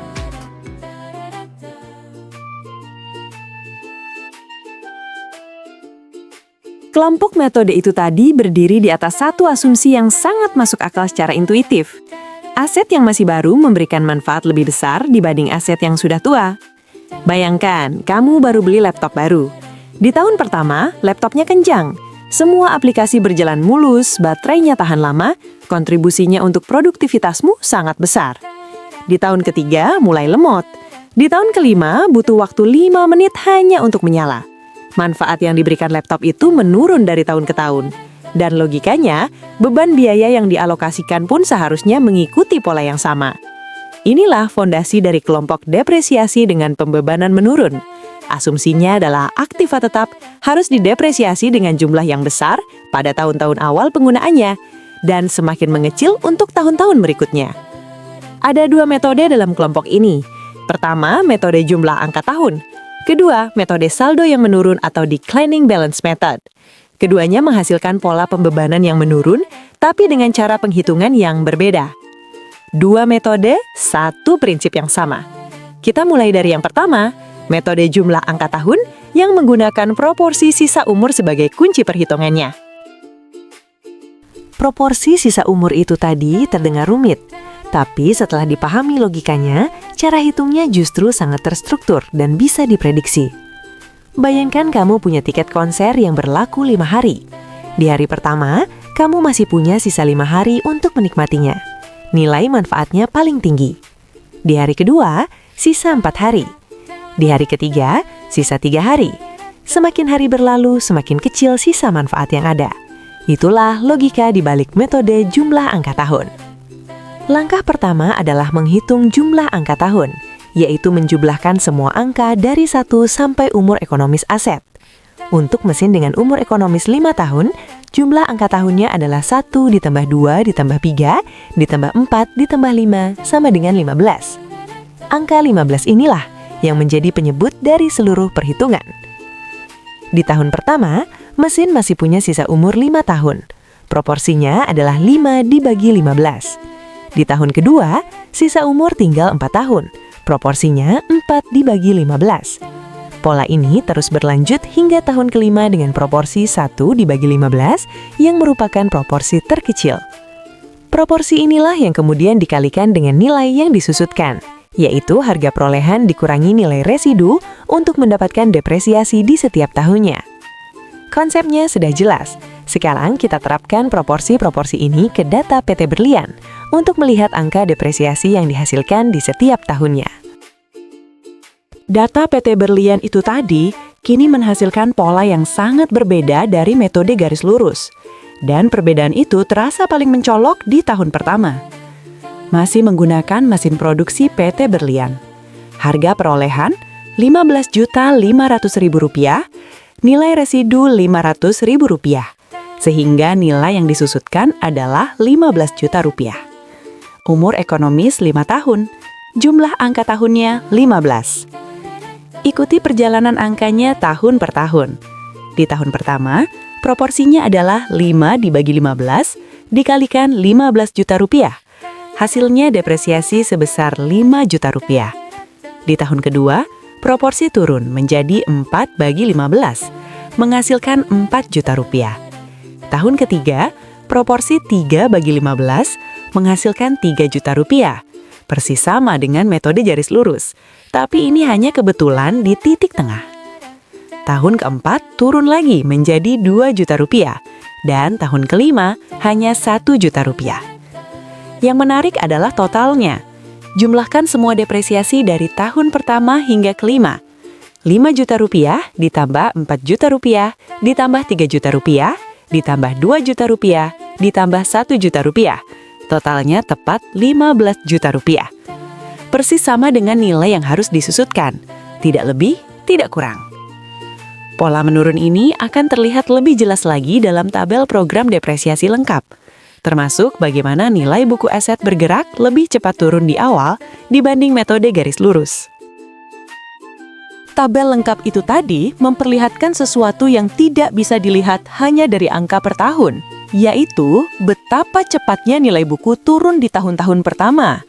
Kelompok metode itu tadi berdiri di atas satu asumsi yang sangat masuk akal secara intuitif. Aset yang masih baru memberikan manfaat lebih besar dibanding aset yang sudah tua. Bayangkan, kamu baru beli laptop baru. Di tahun pertama, laptopnya kencang. Semua aplikasi berjalan mulus, baterainya tahan lama, kontribusinya untuk produktivitasmu sangat besar. Di tahun ketiga, mulai lemot. Di tahun kelima, butuh waktu 5 menit hanya untuk menyala. Manfaat yang diberikan laptop itu menurun dari tahun ke tahun. Dan logikanya, beban biaya yang dialokasikan pun seharusnya mengikuti pola yang sama. Inilah fondasi dari kelompok depresiasi dengan pembebanan menurun. Asumsinya adalah aktiva tetap harus didepresiasi dengan jumlah yang besar pada tahun-tahun awal penggunaannya, dan semakin mengecil untuk tahun-tahun berikutnya. Ada 2 metode dalam kelompok ini. Pertama, metode jumlah angka tahun. Kedua, metode saldo yang menurun atau declining balance method. Keduanya menghasilkan pola pembebanan yang menurun, tapi dengan cara penghitungan yang berbeda. 2 metode, 1 prinsip yang sama. Kita mulai dari yang pertama, metode jumlah angka tahun yang menggunakan proporsi sisa umur sebagai kunci perhitungannya. Proporsi sisa umur itu tadi terdengar rumit. Tapi setelah dipahami logikanya, cara hitungnya justru sangat terstruktur dan bisa diprediksi. Bayangkan kamu punya tiket konser yang berlaku 5 hari. Di hari pertama, kamu masih punya sisa 5 hari untuk menikmatinya. Nilai manfaatnya paling tinggi. Di hari kedua, sisa 4 hari. Di hari ketiga, sisa 3 hari. Semakin hari berlalu, semakin kecil sisa manfaat yang ada. Itulah logika di balik metode jumlah angka tahun. Langkah pertama adalah menghitung jumlah angka tahun, yaitu menjumlahkan semua angka dari 1 sampai umur ekonomis aset. Untuk mesin dengan umur ekonomis 5 tahun, jumlah angka tahunnya adalah 1 ditambah 2 ditambah 3 ditambah 4 ditambah 5 sama dengan 15. Angka 15 inilah yang menjadi penyebut dari seluruh perhitungan. Di tahun pertama, mesin masih punya sisa umur 5 tahun. Proporsinya adalah 5 dibagi 15. Di tahun kedua, sisa umur tinggal 4 tahun. Proporsinya 4 dibagi 15. Pola ini terus berlanjut hingga tahun kelima dengan proporsi 1 dibagi 15 yang merupakan proporsi terkecil. Proporsi inilah yang kemudian dikalikan dengan nilai yang disusutkan, yaitu harga perolehan dikurangi nilai residu untuk mendapatkan depresiasi di setiap tahunnya. Konsepnya sudah jelas. Sekarang kita terapkan proporsi-proporsi ini ke data PT Berlian untuk melihat angka depresiasi yang dihasilkan di setiap tahunnya. Data PT Berlian itu tadi kini menghasilkan pola yang sangat berbeda dari metode garis lurus. Dan perbedaan itu terasa paling mencolok di tahun pertama. Masih menggunakan mesin produksi PT Berlian. Harga perolehan Rp15.500.000, nilai residu Rp500.000. Sehingga nilai yang disusutkan adalah Rp15 juta. Umur ekonomis 5 tahun, jumlah angka tahunnya 15. Ikuti perjalanan angkanya tahun per tahun. Di tahun pertama, proporsinya adalah 5 dibagi 15 dikalikan Rp15 juta. Hasilnya depresiasi sebesar Rp5 juta. Di tahun kedua, proporsi turun menjadi 4 bagi 15, menghasilkan Rp4 juta. Tahun ketiga, proporsi 3 bagi 15 menghasilkan Rp3 juta. Persis sama dengan metode garis lurus, tapi ini hanya kebetulan di titik tengah. Tahun keempat turun lagi menjadi Rp2 juta, dan tahun kelima hanya Rp1 juta. Yang menarik adalah totalnya. Jumlahkan semua depresiasi dari tahun pertama hingga kelima. Rp5 juta ditambah Rp4 juta ditambah Rp3 juta ditambah Rp2 juta ditambah Rp1 juta. Totalnya tepat Rp15 juta. Persis sama dengan nilai yang harus disusutkan. Tidak lebih, tidak kurang. Pola menurun ini akan terlihat lebih jelas lagi dalam tabel program depresiasi lengkap. Termasuk bagaimana nilai buku aset bergerak lebih cepat turun di awal dibanding metode garis lurus. Tabel lengkap itu tadi memperlihatkan sesuatu yang tidak bisa dilihat hanya dari angka per tahun, yaitu betapa cepatnya nilai buku turun di tahun-tahun pertama.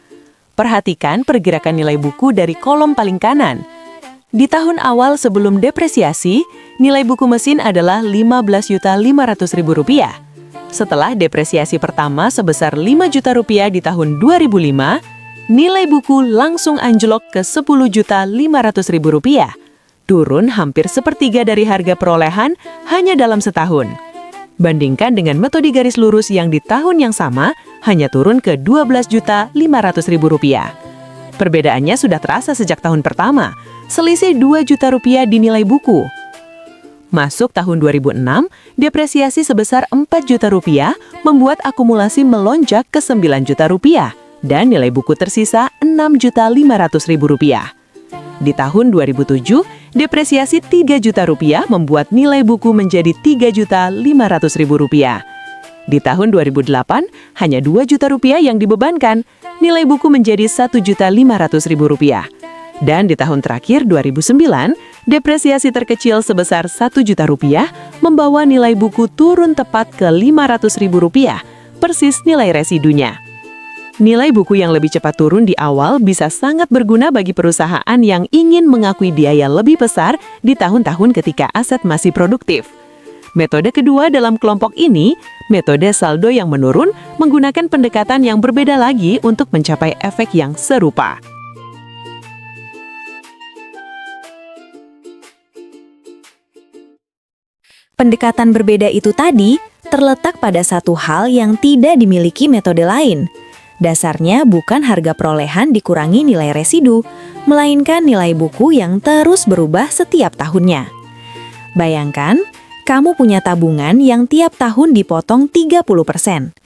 Perhatikan pergerakan nilai buku dari kolom paling kanan. Di tahun awal sebelum depresiasi, nilai buku mesin adalah Rp15.500.000. Setelah depresiasi pertama sebesar Rp5 juta di tahun 2005, nilai buku langsung anjlok ke Rp10.500.000. Turun hampir sepertiga dari harga perolehan hanya dalam setahun. Bandingkan dengan metode garis lurus yang di tahun yang sama hanya turun ke Rp12.500.000. Perbedaannya sudah terasa sejak tahun pertama, selisih Rp2 juta di nilai buku. Masuk tahun 2006, depresiasi sebesar Rp4 juta membuat akumulasi melonjak ke Rp9 juta dan nilai buku tersisa Rp6.500.000. Di tahun 2007, depresiasi Rp3 juta membuat nilai buku menjadi Rp3.500.000. Di tahun 2008, hanya Rp2 juta yang dibebankan, nilai buku menjadi Rp1.500.000. Dan di tahun terakhir 2009, depresiasi terkecil sebesar Rp1 juta membawa nilai buku turun tepat ke Rp500.000, persis nilai residunya. Nilai buku yang lebih cepat turun di awal bisa sangat berguna bagi perusahaan yang ingin mengakui biaya lebih besar di tahun-tahun ketika aset masih produktif. Metode kedua dalam kelompok ini, metode saldo yang menurun, menggunakan pendekatan yang berbeda lagi untuk mencapai efek yang serupa. Pendekatan berbeda itu tadi terletak pada satu hal yang tidak dimiliki metode lain. Dasarnya bukan harga perolehan dikurangi nilai residu, melainkan nilai buku yang terus berubah setiap tahunnya. Bayangkan, kamu punya tabungan yang tiap tahun dipotong 30%.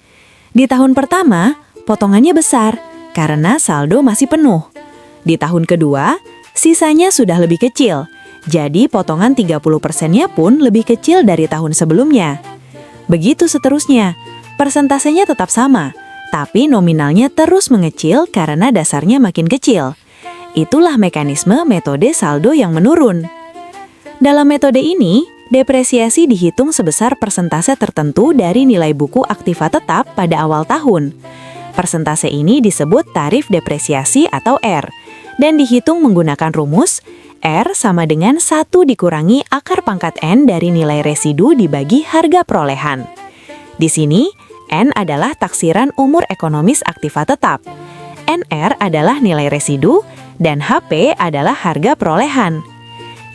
Di tahun pertama, potongannya besar karena saldo masih penuh. Di tahun kedua, sisanya sudah lebih kecil. Jadi potongan 30%-nya pun lebih kecil dari tahun sebelumnya. Begitu seterusnya, persentasenya tetap sama, tapi nominalnya terus mengecil karena dasarnya makin kecil. Itulah mekanisme metode saldo yang menurun. Dalam metode ini, depresiasi dihitung sebesar persentase tertentu dari nilai buku aktiva tetap pada awal tahun. Persentase ini disebut tarif depresiasi atau R, dan dihitung menggunakan rumus R sama dengan 1 dikurangi akar pangkat N dari nilai residu dibagi harga perolehan. Di sini, N adalah taksiran umur ekonomis aktiva tetap. NR adalah nilai residu, dan HP adalah harga perolehan.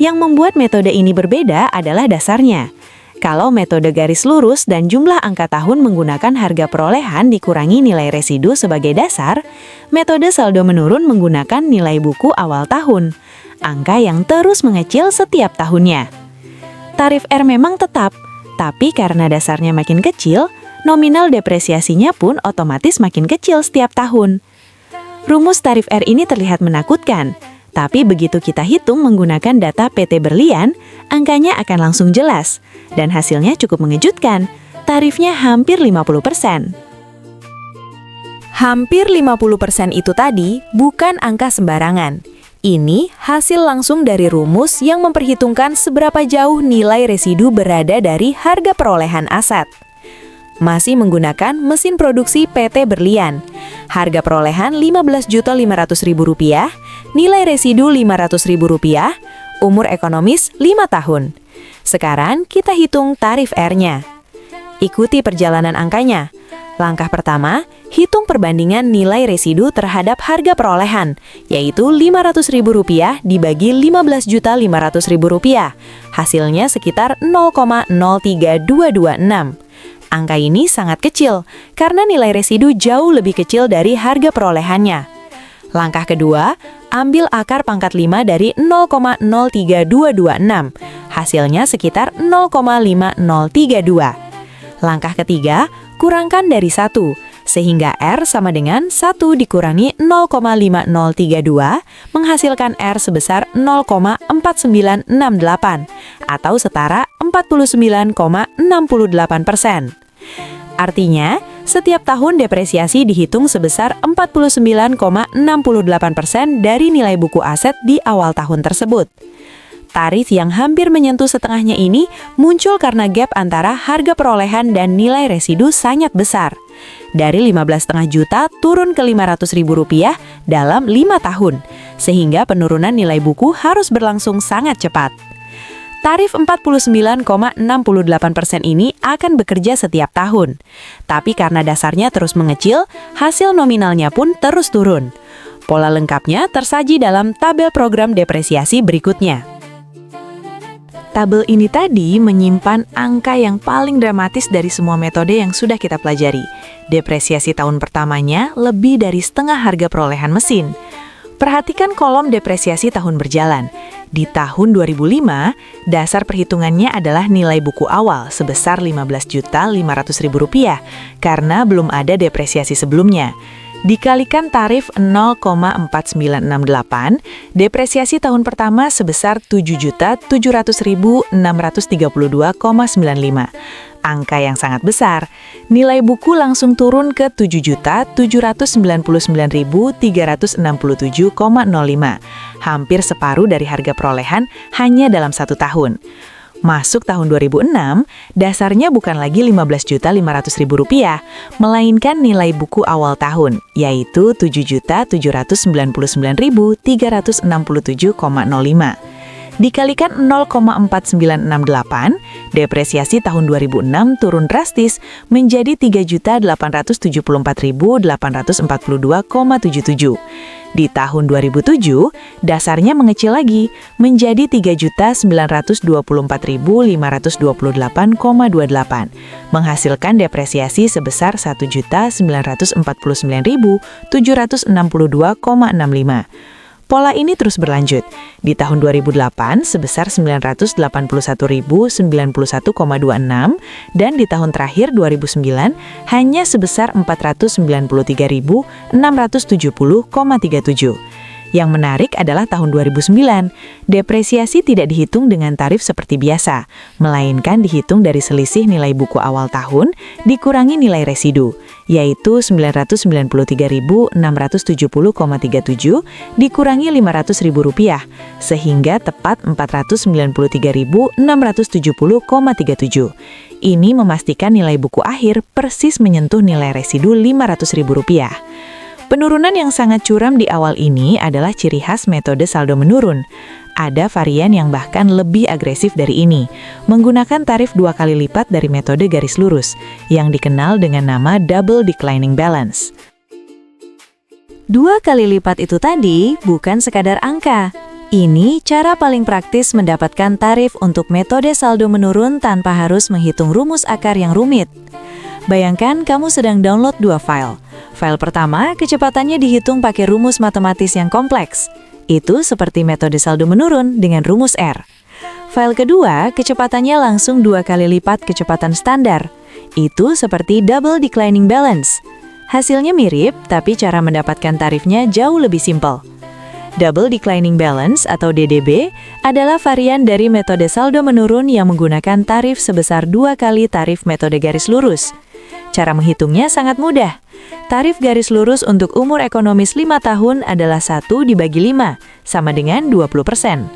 Yang membuat metode ini berbeda adalah dasarnya. Kalau metode garis lurus dan jumlah angka tahun menggunakan harga perolehan dikurangi nilai residu sebagai dasar, metode saldo menurun menggunakan nilai buku awal tahun, angka yang terus mengecil setiap tahunnya. Tarif R memang tetap, tapi karena dasarnya makin kecil, nominal depresiasinya pun otomatis makin kecil setiap tahun. Rumus tarif R ini terlihat menakutkan, tapi begitu kita hitung menggunakan data PT Berlian, angkanya akan langsung jelas, dan hasilnya cukup mengejutkan, tarifnya hampir 50%. Hampir 50% itu tadi bukan angka sembarangan. Ini hasil langsung dari rumus yang memperhitungkan seberapa jauh nilai residu berada dari harga perolehan aset. Masih menggunakan mesin produksi PT Berlian. Harga perolehan Rp15.500.000, nilai residu Rp500.000, umur ekonomis 5 tahun. Sekarang kita hitung tarif R-nya. Ikuti perjalanan angkanya. Langkah pertama, hitung perbandingan nilai residu terhadap harga perolehan, yaitu Rp500.000 dibagi Rp15.500.000. Hasilnya sekitar 0,03226. Angka ini sangat kecil, karena nilai residu jauh lebih kecil dari harga perolehannya. Langkah kedua, ambil akar pangkat 5 dari 0,03226. Hasilnya sekitar 0,5032. Langkah ketiga, kurangkan dari 1, sehingga R sama dengan 1 dikurangi 0,5032, menghasilkan R sebesar 0,4968, atau setara 49,68%. Artinya, setiap tahun depresiasi dihitung sebesar 49,68% dari nilai buku aset di awal tahun tersebut. Tarif yang hampir menyentuh setengahnya ini muncul karena gap antara harga perolehan dan nilai residu sangat besar. Dari 15,5 juta turun ke Rp500.000 dalam 5 tahun, sehingga penurunan nilai buku harus berlangsung sangat cepat. Tarif 49,68% ini akan bekerja setiap tahun. Tapi karena dasarnya terus mengecil, hasil nominalnya pun terus turun. Pola lengkapnya tersaji dalam tabel program depresiasi berikutnya. Tabel ini tadi menyimpan angka yang paling dramatis dari semua metode yang sudah kita pelajari. Depresiasi tahun pertamanya lebih dari setengah harga perolehan mesin. Perhatikan kolom depresiasi tahun berjalan. Di tahun 2005, dasar perhitungannya adalah nilai buku awal sebesar Rp15.500.000 karena belum ada depresiasi sebelumnya. Dikalikan tarif 0,4968, depresiasi tahun pertama sebesar Rp7.700.632,95. Angka yang sangat besar. Nilai buku langsung turun ke Rp7.799.367,05. Hampir separuh dari harga perolehan hanya dalam 1 tahun. Masuk tahun 2006, dasarnya bukan lagi Rp15.500.000, melainkan nilai buku awal tahun, yaitu Rp7.799.367,05. Dikalikan 0,4968, depresiasi tahun 2006 turun drastis menjadi Rp3.874.842,77. Di tahun 2007, dasarnya mengecil lagi menjadi Rp3.924.528,28, menghasilkan depresiasi sebesar Rp1.949.762,65. Pola ini terus berlanjut. Di tahun 2008 sebesar Rp981.091,26 dan di tahun terakhir 2009 hanya sebesar Rp493.670,37. Yang menarik adalah tahun 2009, depresiasi tidak dihitung dengan tarif seperti biasa, melainkan dihitung dari selisih nilai buku awal tahun dikurangi nilai residu, yaitu Rp999.670,37 dikurangi Rp500.000, sehingga tepat Rp433.670,37. Ini memastikan nilai buku akhir persis menyentuh nilai residu Rp500.000. Penurunan yang sangat curam di awal ini adalah ciri khas metode saldo menurun. Ada varian yang bahkan lebih agresif dari ini, menggunakan tarif 2 kali lipat dari metode garis lurus, yang dikenal dengan nama double declining balance. 2 kali lipat itu tadi bukan sekadar angka. Ini cara paling praktis mendapatkan tarif untuk metode saldo menurun tanpa harus menghitung rumus akar yang rumit. Bayangkan kamu sedang download 2 file. File pertama, kecepatannya dihitung pakai rumus matematis yang kompleks. Itu seperti metode saldo menurun dengan rumus R. File kedua, kecepatannya langsung 2 kali lipat kecepatan standar. Itu seperti double declining balance. Hasilnya mirip, tapi cara mendapatkan tarifnya jauh lebih simpel. Double declining balance atau DDB adalah varian dari metode saldo menurun yang menggunakan tarif sebesar 2 kali tarif metode garis lurus. Cara menghitungnya sangat mudah. Tarif garis lurus untuk umur ekonomis 5 tahun adalah 1 dibagi 5, sama dengan 20%.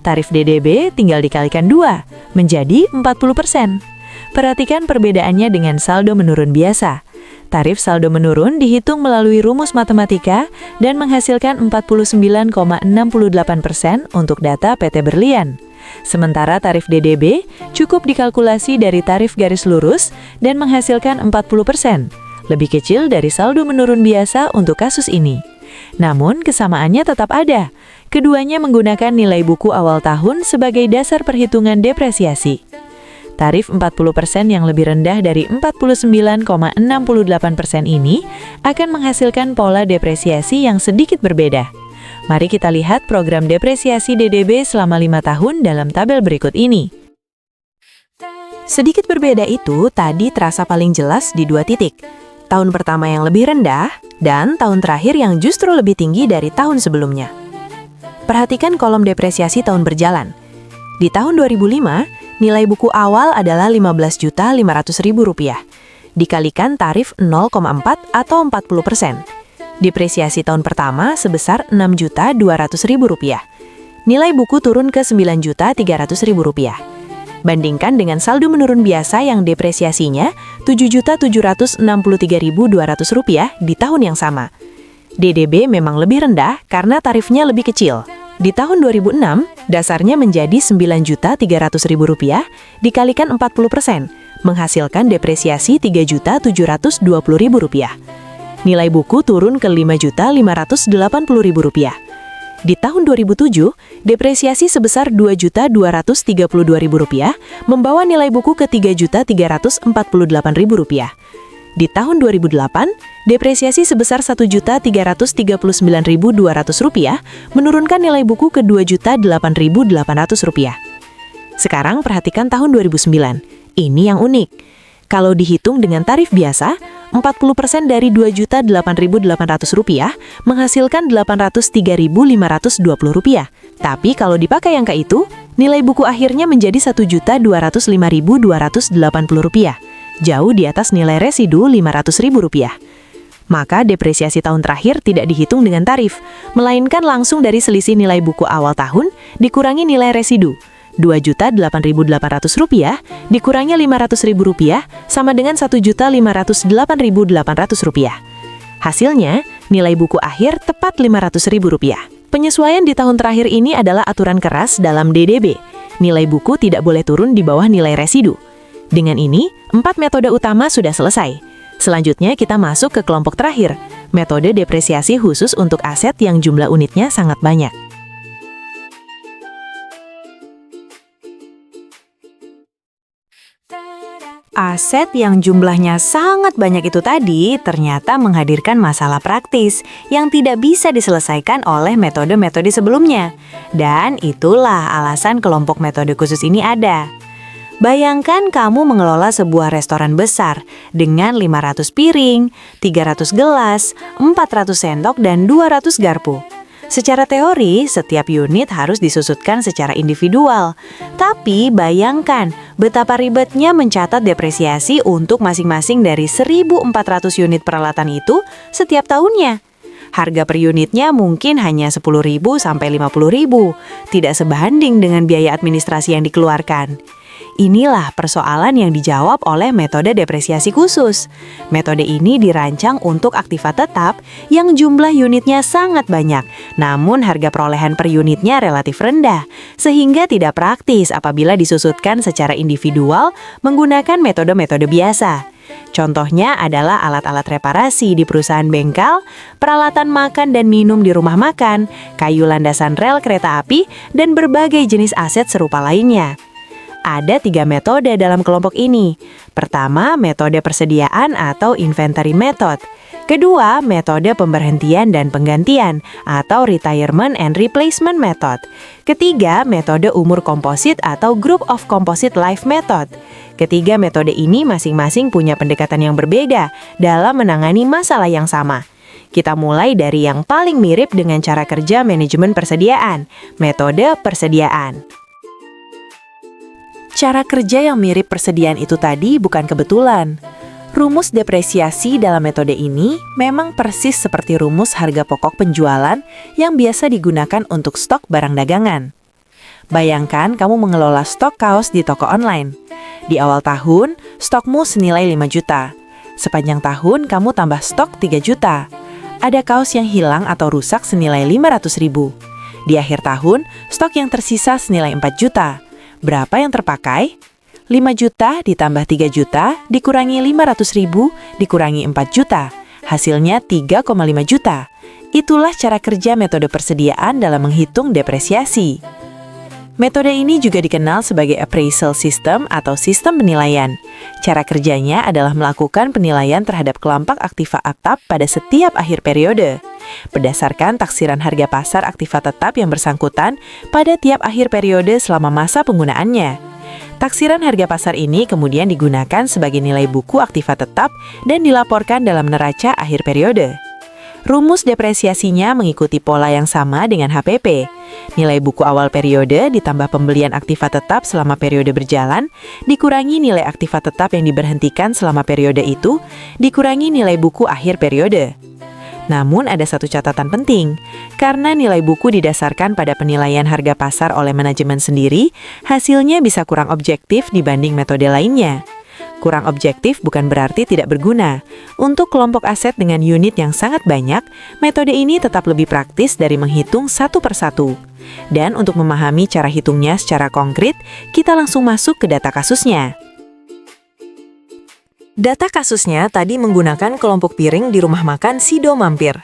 Tarif DDB tinggal dikalikan 2, menjadi 40%. Perhatikan perbedaannya dengan saldo menurun biasa. Tarif saldo menurun dihitung melalui rumus matematika dan menghasilkan 49,68% untuk data PT Berlian. Sementara tarif DDB cukup dikalkulasi dari tarif garis lurus dan menghasilkan 40%, lebih kecil dari saldo menurun biasa untuk kasus ini. Namun kesamaannya tetap ada. Keduanya menggunakan nilai buku awal tahun sebagai dasar perhitungan depresiasi. Tarif 40% yang lebih rendah dari 49,68% ini akan menghasilkan pola depresiasi yang sedikit berbeda. Mari kita lihat program depresiasi DDB selama 5 tahun dalam tabel berikut ini. Sedikit berbeda itu tadi terasa paling jelas di 2 titik. Tahun pertama yang lebih rendah dan tahun terakhir yang justru lebih tinggi dari tahun sebelumnya. Perhatikan kolom depresiasi tahun berjalan. Di tahun 2005, nilai buku awal adalah Rp15.500.000, dikalikan tarif 0,4 atau 40%. Depresiasi tahun pertama sebesar Rp6.200.000. Nilai buku turun ke Rp9.300.000. Bandingkan dengan saldo menurun biasa yang depresiasinya Rp7.763.200 di tahun yang sama. DDB memang lebih rendah karena tarifnya lebih kecil. Di tahun 2006, dasarnya menjadi Rp9.300.000 dikalikan 40%, menghasilkan depresiasi Rp3.720.000. Nilai buku turun ke Rp5.580.000. Di tahun 2007, depresiasi sebesar Rp2.232.000 membawa nilai buku ke Rp3.348.000. Di tahun 2008, depresiasi sebesar Rp1.339.200 menurunkan nilai buku ke Rp2.008.800. Sekarang perhatikan tahun 2009. Ini yang unik. Kalau dihitung dengan tarif biasa, 40% dari Rp2.008.800 menghasilkan Rp803.520. Tapi kalau dipakai angka itu, nilai buku akhirnya menjadi Rp1.205.280. Jauh di atas nilai residu Rp500.000. Maka depresiasi tahun terakhir tidak dihitung dengan tarif, melainkan langsung dari selisih nilai buku awal tahun dikurangi nilai residu. Rp2.008.800 dikurangi Rp500.000 sama dengan Rp1.508.800. Hasilnya, nilai buku akhir tepat Rp500.000. Penyesuaian di tahun terakhir ini adalah aturan keras dalam DDB. Nilai buku tidak boleh turun di bawah nilai residu. Dengan ini, 4 metode utama sudah selesai. Selanjutnya kita masuk ke kelompok terakhir, metode depresiasi khusus untuk aset yang jumlah unitnya sangat banyak. Aset yang jumlahnya sangat banyak itu tadi ternyata menghadirkan masalah praktis yang tidak bisa diselesaikan oleh metode-metode sebelumnya. Dan itulah alasan kelompok metode khusus ini ada. Bayangkan kamu mengelola sebuah restoran besar dengan 500 piring, 300 gelas, 400 sendok, dan 200 garpu. Secara teori, setiap unit harus disusutkan secara individual. Tapi bayangkan betapa ribetnya mencatat depresiasi untuk masing-masing dari 1.400 unit peralatan itu setiap tahunnya. Harga per unitnya mungkin hanya Rp10.000 sampai Rp50.000, tidak sebanding dengan biaya administrasi yang dikeluarkan. Inilah persoalan yang dijawab oleh metode depresiasi khusus. Metode ini dirancang untuk aktiva tetap yang jumlah unitnya sangat banyak, namun harga perolehan per unitnya relatif rendah, sehingga tidak praktis apabila disusutkan secara individual menggunakan metode-metode biasa. Contohnya adalah alat-alat reparasi di perusahaan bengkel, peralatan makan dan minum di rumah makan, kayu landasan rel kereta api, dan berbagai jenis aset serupa lainnya. Ada 3 metode dalam kelompok ini. Pertama, metode persediaan atau inventory method. Kedua, metode pemberhentian dan penggantian atau retirement and replacement method. Ketiga, metode umur komposit atau group of composite life method. Ketiga metode ini masing-masing punya pendekatan yang berbeda dalam menangani masalah yang sama. Kita mulai dari yang paling mirip dengan cara kerja manajemen persediaan, metode persediaan. Cara kerja yang mirip persediaan itu tadi bukan kebetulan. Rumus depresiasi dalam metode ini memang persis seperti rumus harga pokok penjualan yang biasa digunakan untuk stok barang dagangan. Bayangkan kamu mengelola stok kaos di toko online. Di awal tahun, stokmu senilai 5 juta. Sepanjang tahun, kamu tambah stok 3 juta. Ada kaos yang hilang atau rusak senilai 500.000. Di akhir tahun, stok yang tersisa senilai 4 juta. Berapa yang terpakai? 5 juta ditambah 3 juta dikurangi 500.000 dikurangi 4 juta. Hasilnya 3,5 juta. Itulah cara kerja metode persediaan dalam menghitung depresiasi. Metode ini juga dikenal sebagai appraisal system atau sistem penilaian. Cara kerjanya adalah melakukan penilaian terhadap kelompok aktiva atap pada setiap akhir periode. Berdasarkan taksiran harga pasar aktiva tetap yang bersangkutan pada tiap akhir periode selama masa penggunaannya. Taksiran harga pasar ini kemudian digunakan sebagai nilai buku aktiva tetap dan dilaporkan dalam neraca akhir periode. Rumus depresiasinya mengikuti pola yang sama dengan HPP. Nilai buku awal periode ditambah pembelian aktiva tetap selama periode berjalan, dikurangi nilai aktiva tetap yang diberhentikan selama periode itu, dikurangi nilai buku akhir periode. Namun ada satu catatan penting, karena nilai buku didasarkan pada penilaian harga pasar oleh manajemen sendiri, hasilnya bisa kurang objektif dibanding metode lainnya. Kurang objektif bukan berarti tidak berguna. Untuk kelompok aset dengan unit yang sangat banyak, metode ini tetap lebih praktis dari menghitung satu persatu. Dan untuk memahami cara hitungnya secara konkret, kita langsung masuk ke data kasusnya. Data kasusnya tadi menggunakan kelompok piring di rumah makan Sido Mampir.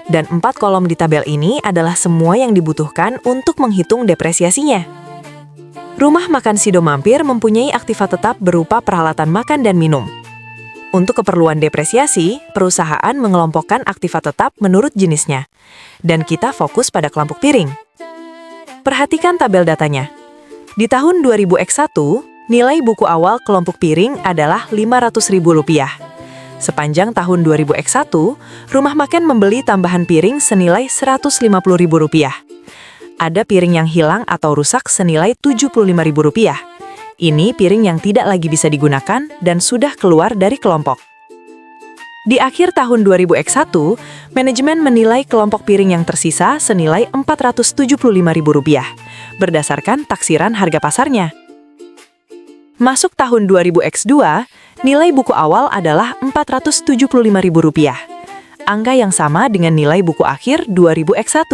Dan 4 kolom di tabel ini adalah semua yang dibutuhkan untuk menghitung depresiasinya. Rumah makan Sido Mampir mempunyai aktiva tetap berupa peralatan makan dan minum. Untuk keperluan depresiasi, perusahaan mengelompokkan aktiva tetap menurut jenisnya. Dan kita fokus pada kelompok piring. Perhatikan tabel datanya. Di tahun 2000X1, nilai buku awal kelompok piring adalah Rp500.000. Sepanjang tahun 2000X1, rumah makan membeli tambahan piring senilai Rp150.000. Ada piring yang hilang atau rusak senilai Rp75.000. Ini piring yang tidak lagi bisa digunakan dan sudah keluar dari kelompok. Di akhir tahun 2000X1, manajemen menilai kelompok piring yang tersisa senilai Rp475.000 berdasarkan taksiran harga pasarnya. Masuk tahun 2000X2, nilai buku awal adalah Rp475.000. Angka yang sama dengan nilai buku akhir 2000X1.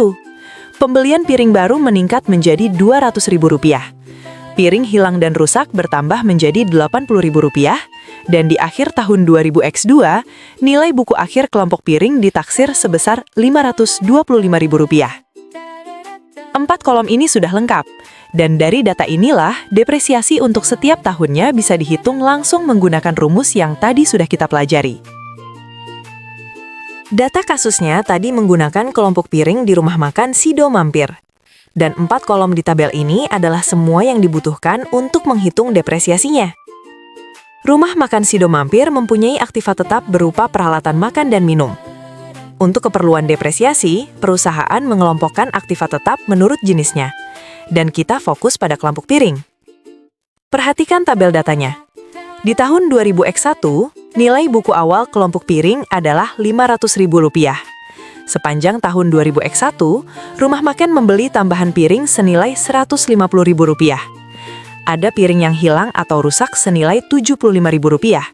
Pembelian piring baru meningkat menjadi Rp200.000. Piring hilang dan rusak bertambah menjadi Rp80.000, dan di akhir tahun 2000X2, nilai buku akhir kelompok piring ditaksir sebesar Rp525.000. 4 kolom ini sudah lengkap, dan dari data inilah depresiasi untuk setiap tahunnya bisa dihitung langsung menggunakan rumus yang tadi sudah kita pelajari. Data kasusnya tadi menggunakan kelompok piring di rumah makan Sido Mampir. Dan 4 kolom di tabel ini adalah semua yang dibutuhkan untuk menghitung depresiasinya. Rumah makan Sido Mampir mempunyai aktiva tetap berupa peralatan makan dan minum. Untuk keperluan depresiasi, perusahaan mengelompokkan aktiva tetap menurut jenisnya. Dan kita fokus pada kelompok piring. Perhatikan tabel datanya. Di tahun 2000X1, nilai buku awal kelompok piring adalah Rp500.000. Sepanjang tahun 2000X1, rumah makan membeli tambahan piring senilai Rp150.000. Ada piring yang hilang atau rusak senilai Rp75.000.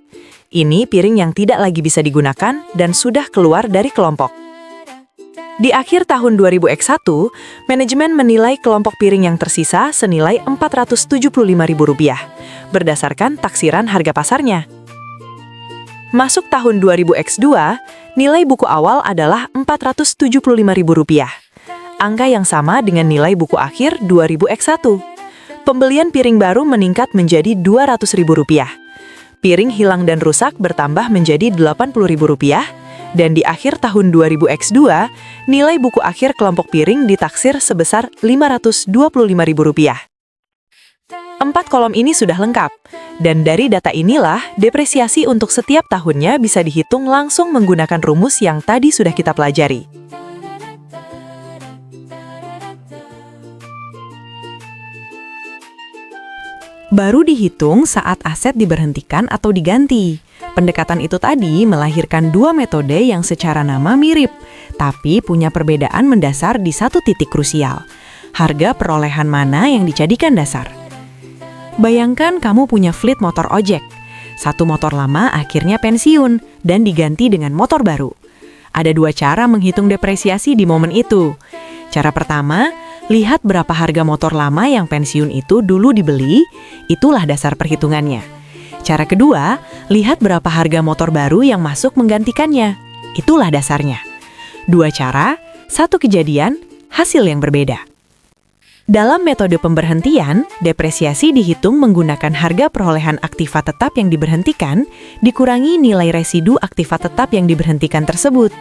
Ini piring yang tidak lagi bisa digunakan dan sudah keluar dari kelompok. Di akhir tahun 2000X1, manajemen menilai kelompok piring yang tersisa senilai Rp475.000 berdasarkan taksiran harga pasarnya. Masuk tahun 2000X2, nilai buku awal adalah Rp475.000. Angka yang sama dengan nilai buku akhir 2000X1. Pembelian piring baru meningkat menjadi Rp200.000. Piring hilang dan rusak bertambah menjadi Rp80.000, dan di akhir tahun 2000X2, nilai buku akhir kelompok piring ditaksir sebesar Rp525.000. 4 kolom ini sudah lengkap, dan dari data inilah depresiasi untuk setiap tahunnya bisa dihitung langsung menggunakan rumus yang tadi sudah kita pelajari. Baru dihitung saat aset diberhentikan atau diganti. Pendekatan itu tadi melahirkan 2 metode yang secara nama mirip, tapi punya perbedaan mendasar di satu titik krusial. Harga perolehan mana yang dijadikan dasar? Bayangkan kamu punya fleet motor ojek. Satu motor lama akhirnya pensiun dan diganti dengan motor baru. Ada 2 cara menghitung depresiasi di momen itu. Cara pertama, lihat berapa harga motor lama yang pensiun itu dulu dibeli, itulah dasar perhitungannya. Cara kedua, lihat berapa harga motor baru yang masuk menggantikannya, itulah dasarnya. 2 cara, 1 kejadian, hasil yang berbeda. Dalam metode pemberhentian, depresiasi dihitung menggunakan harga perolehan aktiva tetap yang diberhentikan, dikurangi nilai residu aktiva tetap yang diberhentikan tersebut.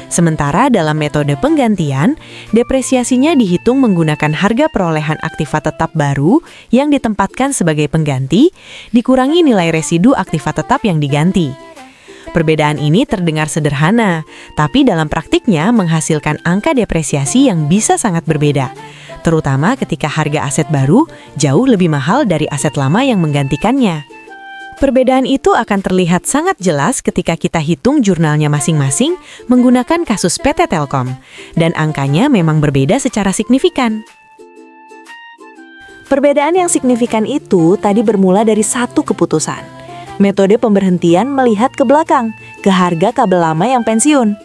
Sementara dalam metode penggantian, depresiasinya dihitung menggunakan harga perolehan aktiva tetap baru yang ditempatkan sebagai pengganti, dikurangi nilai residu aktiva tetap yang diganti. Perbedaan ini terdengar sederhana, tapi dalam praktiknya menghasilkan angka depresiasi yang bisa sangat berbeda. Terutama ketika harga aset baru jauh lebih mahal dari aset lama yang menggantikannya. Perbedaan itu akan terlihat sangat jelas ketika kita hitung jurnalnya masing-masing menggunakan kasus PT Telkom, dan angkanya memang berbeda secara signifikan. Perbedaan yang signifikan itu tadi bermula dari satu keputusan. Metode pemberhentian melihat ke belakang, ke harga kabel lama yang pensiun.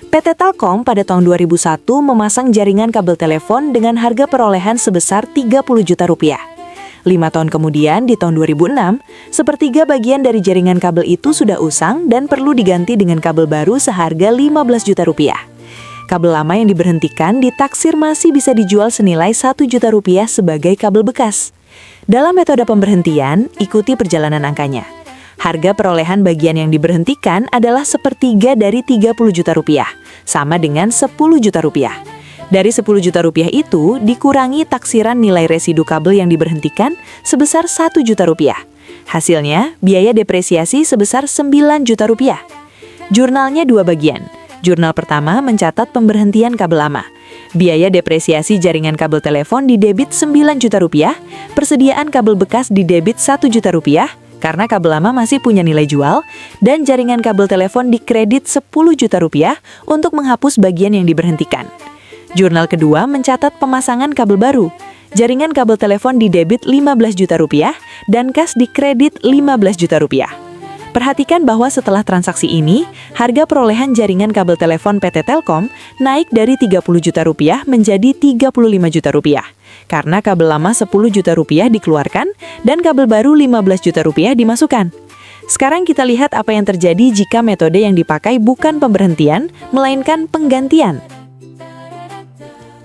PT Telkom pada tahun 2001 memasang jaringan kabel telepon dengan harga perolehan sebesar 30 juta rupiah. 5 tahun kemudian, di tahun 2006, sepertiga bagian dari jaringan kabel itu sudah usang dan perlu diganti dengan kabel baru seharga 15 juta rupiah. Kabel lama yang diberhentikan ditaksir masih bisa dijual senilai 1 juta rupiah sebagai kabel bekas. Dalam metode pemberhentian, ikuti perjalanan angkanya. Harga perolehan bagian yang diberhentikan adalah sepertiga dari 30 juta rupiah, sama dengan 10 juta rupiah. Dari 10 juta rupiah itu, dikurangi taksiran nilai residu kabel yang diberhentikan sebesar 1 juta rupiah. Hasilnya, biaya depresiasi sebesar 9 juta rupiah. Jurnalnya 2 bagian. Jurnal pertama mencatat pemberhentian kabel lama. Biaya depresiasi jaringan kabel telepon didebit 9 juta rupiah, persediaan kabel bekas didebit 1 juta rupiah, karena kabel lama masih punya nilai jual, dan jaringan kabel telepon dikredit 10 juta rupiah untuk menghapus bagian yang diberhentikan. Jurnal kedua mencatat pemasangan kabel baru. Jaringan kabel telepon didebit 15 juta rupiah dan kas dikredit 15 juta rupiah. Perhatikan bahwa setelah transaksi ini, harga perolehan jaringan kabel telepon PT Telkom naik dari 30 juta rupiah menjadi 35 juta rupiah. Karena kabel lama 10 juta rupiah dikeluarkan dan kabel baru 15 juta rupiah dimasukkan. Sekarang kita lihat apa yang terjadi jika metode yang dipakai bukan pemberhentian, melainkan penggantian.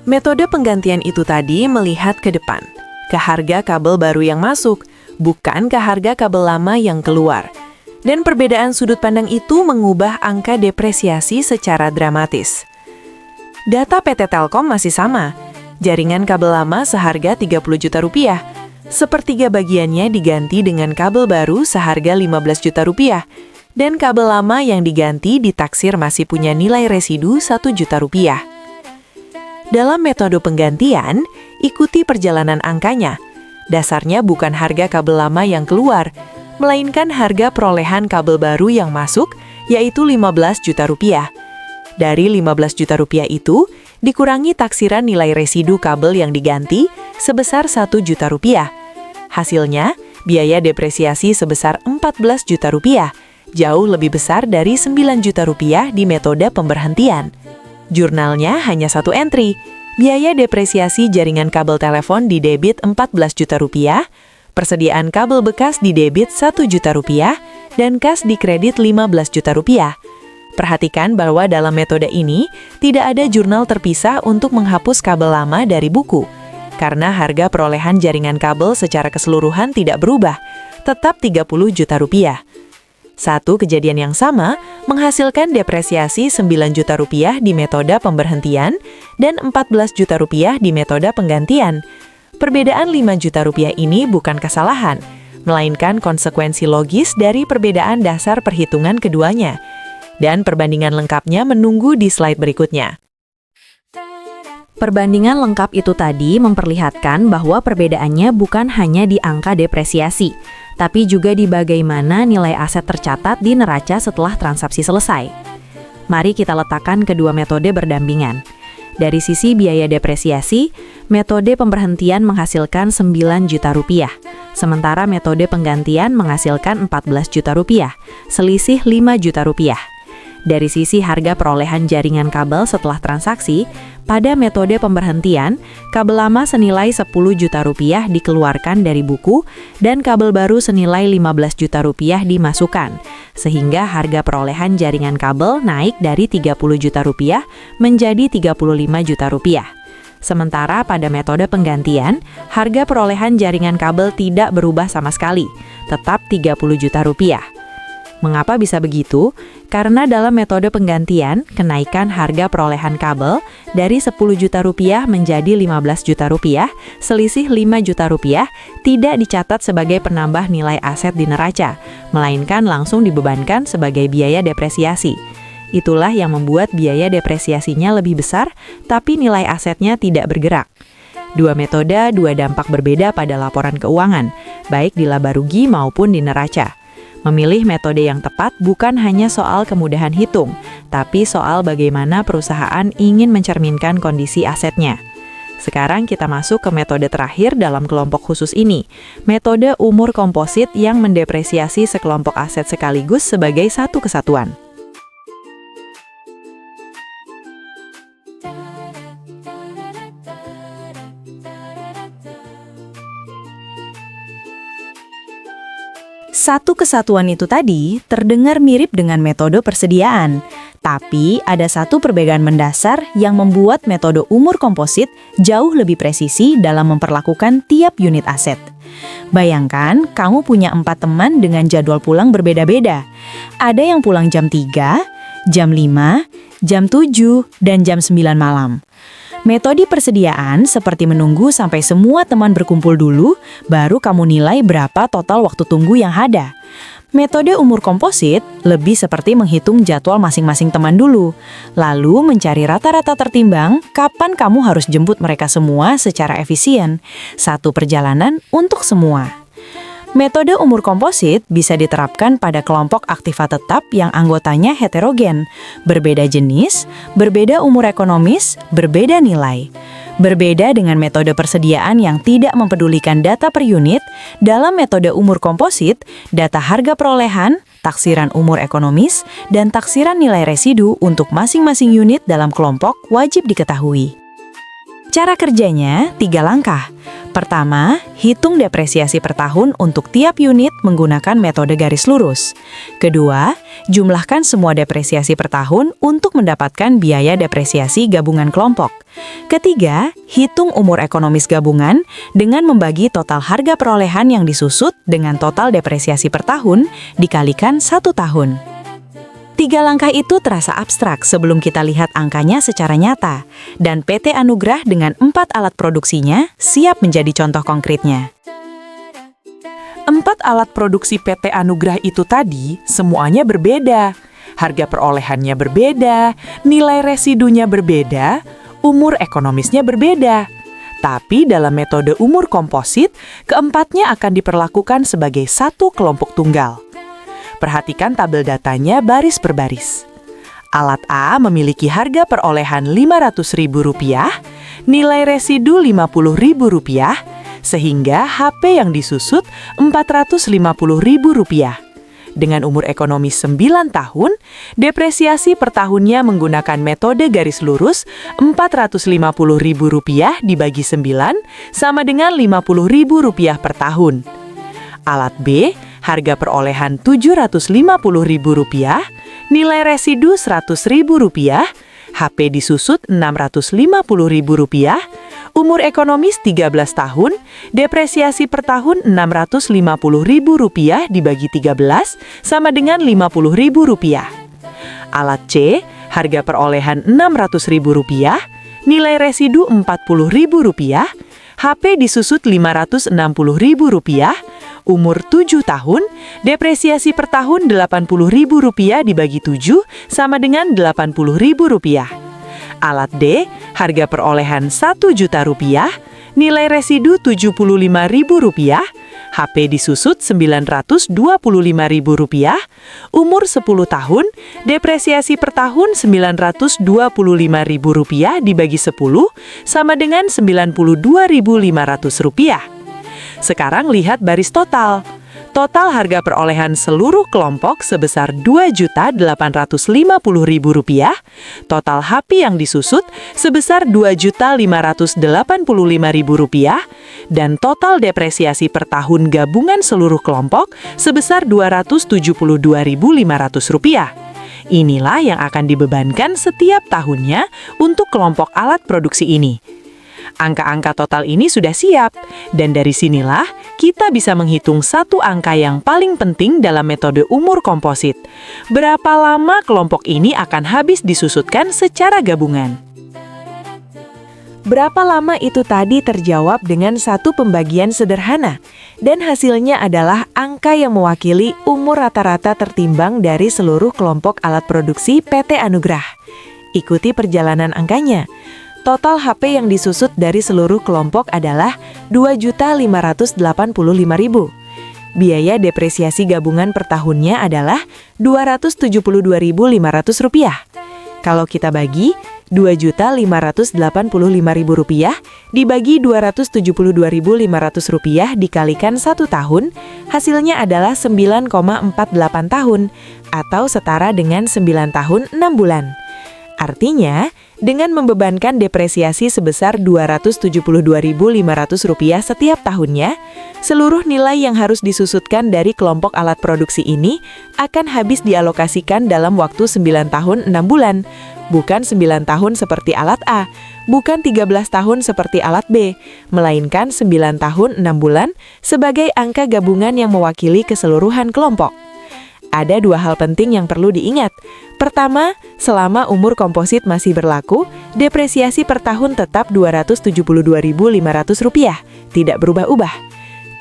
Metode penggantian itu tadi melihat ke depan, ke harga kabel baru yang masuk, bukan ke harga kabel lama yang keluar. Dan perbedaan sudut pandang itu mengubah angka depresiasi secara dramatis. Data PT Telkom masih sama. Jaringan kabel lama seharga 30 juta rupiah. Sepertiga bagiannya diganti dengan kabel baru seharga 15 juta rupiah. Dan kabel lama yang diganti ditaksir masih punya nilai residu 1 juta rupiah. Dalam metode penggantian, ikuti perjalanan angkanya. Dasarnya bukan harga kabel lama yang keluar, melainkan harga perolehan kabel baru yang masuk, yaitu 15 juta rupiah. Dari 15 juta rupiah itu, dikurangi taksiran nilai residu kabel yang diganti sebesar 1 juta rupiah. Hasilnya, biaya depresiasi sebesar 14 juta rupiah, jauh lebih besar dari 9 juta rupiah di metode pemberhentian. Jurnalnya hanya satu entry, biaya depresiasi jaringan kabel telepon didebit 14 juta rupiah, persediaan kabel bekas didebit 1 juta rupiah, dan kas dikredit 15 juta rupiah. Perhatikan bahwa dalam metode ini, tidak ada jurnal terpisah untuk menghapus kabel lama dari buku. Karena harga perolehan jaringan kabel secara keseluruhan tidak berubah, tetap 30 juta rupiah. Satu kejadian yang sama menghasilkan depresiasi 9 juta rupiah di metode pemberhentian dan 14 juta rupiah di metode penggantian. Perbedaan 5 juta rupiah ini bukan kesalahan, melainkan konsekuensi logis dari perbedaan dasar perhitungan keduanya. Dan perbandingan lengkapnya menunggu di slide berikutnya. Perbandingan lengkap itu tadi memperlihatkan bahwa perbedaannya bukan hanya di angka depresiasi, tapi juga di bagaimana nilai aset tercatat di neraca setelah transaksi selesai. Mari kita letakkan kedua metode berdampingan. Dari sisi biaya depresiasi, metode pemberhentian menghasilkan 9 juta rupiah, sementara metode penggantian menghasilkan 14 juta rupiah, selisih 5 juta rupiah. Dari sisi harga perolehan jaringan kabel setelah transaksi, pada metode pemberhentian, kabel lama senilai 10 juta rupiah dikeluarkan dari buku dan kabel baru senilai 15 juta rupiah dimasukkan, sehingga harga perolehan jaringan kabel naik dari 30 juta rupiah menjadi 35 juta rupiah. Sementara pada metode penggantian, harga perolehan jaringan kabel tidak berubah sama sekali, tetap 30 juta rupiah. Mengapa bisa begitu? Karena dalam metode penggantian, kenaikan harga perolehan kabel dari 10 juta rupiah menjadi 15 juta rupiah, selisih 5 juta rupiah, tidak dicatat sebagai penambah nilai aset di neraca, melainkan langsung dibebankan sebagai biaya depresiasi. Itulah yang membuat biaya depresiasinya lebih besar, tapi nilai asetnya tidak bergerak. Dua metode, dua dampak berbeda pada laporan keuangan, baik di laba rugi maupun di neraca. Memilih metode yang tepat bukan hanya soal kemudahan hitung, tapi soal bagaimana perusahaan ingin mencerminkan kondisi asetnya. Sekarang kita masuk ke metode terakhir dalam kelompok khusus ini, metode umur komposit yang mendepresiasi sekelompok aset sekaligus sebagai satu kesatuan. Satu kesatuan itu tadi terdengar mirip dengan metode persediaan, tapi ada satu perbedaan mendasar yang membuat metode umur komposit jauh lebih presisi dalam memperlakukan tiap unit aset. Bayangkan, kamu punya 4 teman dengan jadwal pulang berbeda-beda. Ada yang pulang jam 3, jam 5, jam 7, dan jam 9 malam. Metode persediaan seperti menunggu sampai semua teman berkumpul dulu, baru kamu nilai berapa total waktu tunggu yang ada. Metode umur komposit lebih seperti menghitung jadwal masing-masing teman dulu, lalu mencari rata-rata tertimbang kapan kamu harus jemput mereka semua secara efisien. Satu perjalanan untuk semua. Metode umur komposit bisa diterapkan pada kelompok aktiva tetap yang anggotanya heterogen, berbeda jenis, berbeda umur ekonomis, berbeda nilai. Berbeda dengan metode persediaan yang tidak mempedulikan data per unit, dalam metode umur komposit, data harga perolehan, taksiran umur ekonomis, dan taksiran nilai residu untuk masing-masing unit dalam kelompok wajib diketahui. Cara kerjanya 3 langkah. Pertama, hitung depresiasi per tahun untuk tiap unit menggunakan metode garis lurus. Kedua, jumlahkan semua depresiasi per tahun untuk mendapatkan biaya depresiasi gabungan kelompok. Ketiga, hitung umur ekonomis gabungan dengan membagi total harga perolehan yang disusut dengan total depresiasi per tahun dikalikan 1 tahun. 3 langkah itu terasa abstrak sebelum kita lihat angkanya secara nyata, dan PT Anugrah dengan 4 alat produksinya siap menjadi contoh konkretnya. 4 alat produksi PT Anugrah itu tadi semuanya berbeda. Harga perolehannya berbeda, nilai residunya berbeda, umur ekonomisnya berbeda. Tapi dalam metode umur komposit, keempatnya akan diperlakukan sebagai satu kelompok tunggal. Perhatikan tabel datanya baris per baris. Alat A memiliki harga perolehan Rp500.000, nilai residu Rp50.000, sehingga HP yang disusut Rp450.000. Dengan umur ekonomis 9 tahun, depresiasi per tahunnya menggunakan metode garis lurus Rp450.000 dibagi 9 sama dengan Rp50.000 per tahun. Alat B, harga perolehan Rp750.000, nilai residu Rp100.000, HP disusut Rp650.000, umur ekonomis 13 tahun, depresiasi per tahun Rp650.000 dibagi 13 sama dengan Rp50.000. Alat C, harga perolehan Rp600.000, nilai residu Rp40.000, HP disusut Rp560.000, umur 7 tahun, depresiasi per tahun Rp80.000 dibagi 7 sama dengan Rp80.000. Alat D, harga perolehan Rp1.000.000, nilai residu Rp75.000, HP disusut Rp925.000, umur 10 tahun, depresiasi per tahun Rp925.000 dibagi 10 sama dengan Rp92.500. Sekarang lihat baris total. Total harga perolehan seluruh kelompok sebesar Rp2.850.000, total HP yang disusut sebesar Rp2.585.000, dan total depresiasi per tahun gabungan seluruh kelompok sebesar Rp272.500. Inilah yang akan dibebankan setiap tahunnya untuk kelompok alat produksi ini. Angka-angka total ini sudah siap, dan dari sinilah kita bisa menghitung satu angka yang paling penting dalam metode umur komposit. Berapa lama kelompok ini akan habis disusutkan secara gabungan? Berapa lama itu tadi terjawab dengan satu pembagian sederhana, dan hasilnya adalah angka yang mewakili umur rata-rata tertimbang dari seluruh kelompok alat produksi PT Anugrah. Ikuti perjalanan angkanya. Total HP yang disusut dari seluruh kelompok adalah Rp2.585.000. Biaya depresiasi gabungan per tahunnya adalah Rp272.500. Kalau kita bagi, Rp2.585.000 dibagi Rp272.500 dikalikan 1 tahun, hasilnya adalah 9,48 tahun, atau setara dengan 9 tahun 6 bulan. Artinya, dengan membebankan depresiasi sebesar Rp272.500 setiap tahunnya, seluruh nilai yang harus disusutkan dari kelompok alat produksi ini akan habis dialokasikan dalam waktu 9 tahun 6 bulan, bukan 9 tahun seperti alat A, bukan 13 tahun seperti alat B, melainkan 9 tahun 6 bulan sebagai angka gabungan yang mewakili keseluruhan kelompok. Ada 2 hal penting yang perlu diingat. Pertama, selama umur komposit masih berlaku, depresiasi per tahun tetap Rp272.500, tidak berubah-ubah.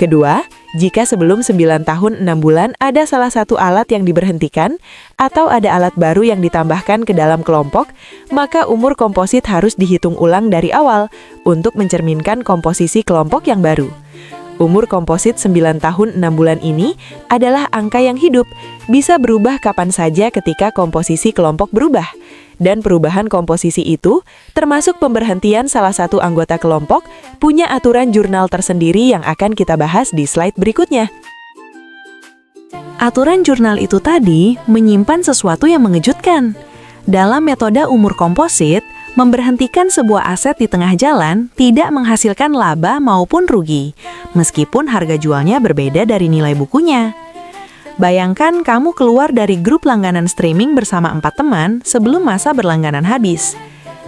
Kedua, jika sebelum 9 tahun 6 bulan ada salah satu alat yang diberhentikan, atau ada alat baru yang ditambahkan ke dalam kelompok, maka umur komposit harus dihitung ulang dari awal untuk mencerminkan komposisi kelompok yang baru. Umur komposit 9 tahun 6 bulan ini adalah angka yang hidup, bisa berubah kapan saja ketika komposisi kelompok berubah. Dan perubahan komposisi itu, termasuk pemberhentian salah satu anggota kelompok, punya aturan jurnal tersendiri yang akan kita bahas di slide berikutnya. Aturan jurnal itu tadi menyimpan sesuatu yang mengejutkan. Dalam metode umur komposit, memberhentikan sebuah aset di tengah jalan tidak menghasilkan laba maupun rugi, meskipun harga jualnya berbeda dari nilai bukunya. Bayangkan kamu keluar dari grup langganan streaming bersama 4 teman sebelum masa berlangganan habis.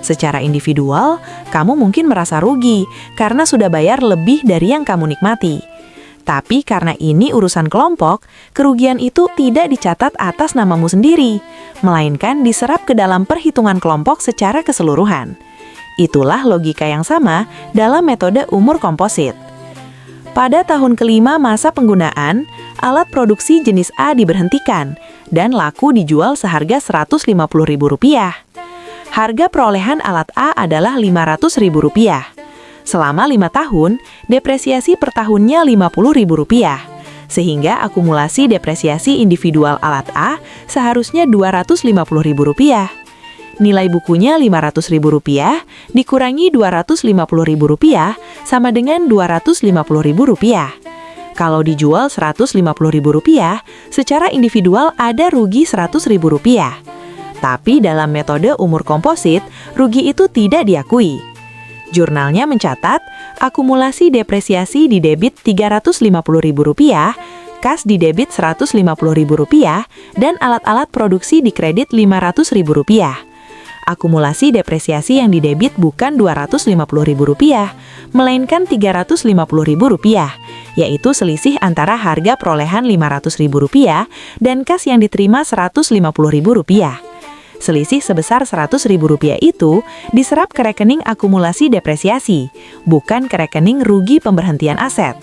Secara individual, kamu mungkin merasa rugi karena sudah bayar lebih dari yang kamu nikmati. Tapi karena ini urusan kelompok, kerugian itu tidak dicatat atas namamu sendiri, melainkan diserap ke dalam perhitungan kelompok secara keseluruhan. Itulah logika yang sama dalam metode umur komposit. Pada tahun kelima masa penggunaan, alat produksi jenis A diberhentikan dan laku dijual seharga Rp150.000. Harga perolehan alat A adalah Rp500.000. Selama 5 tahun, depresiasi per tahunnya Rp50.000, sehingga akumulasi depresiasi individual alat A seharusnya Rp250.000. Nilai bukunya Rp500.000 dikurangi Rp250.000 sama dengan Rp250.000. Kalau dijual Rp150.000, secara individual ada rugi Rp100.000. Tapi dalam metode umur komposit, rugi itu tidak diakui. Jurnalnya mencatat, akumulasi depresiasi di debit Rp350.000, kas di debit Rp150.000, dan alat-alat produksi di kredit Rp500.000. Akumulasi depresiasi yang di debit bukan Rp250.000, melainkan Rp350.000, yaitu selisih antara harga perolehan Rp500.000 dan kas yang diterima Rp150.000. Selisih sebesar Rp100.000 itu diserap ke rekening akumulasi depresiasi, bukan ke rekening rugi pemberhentian aset.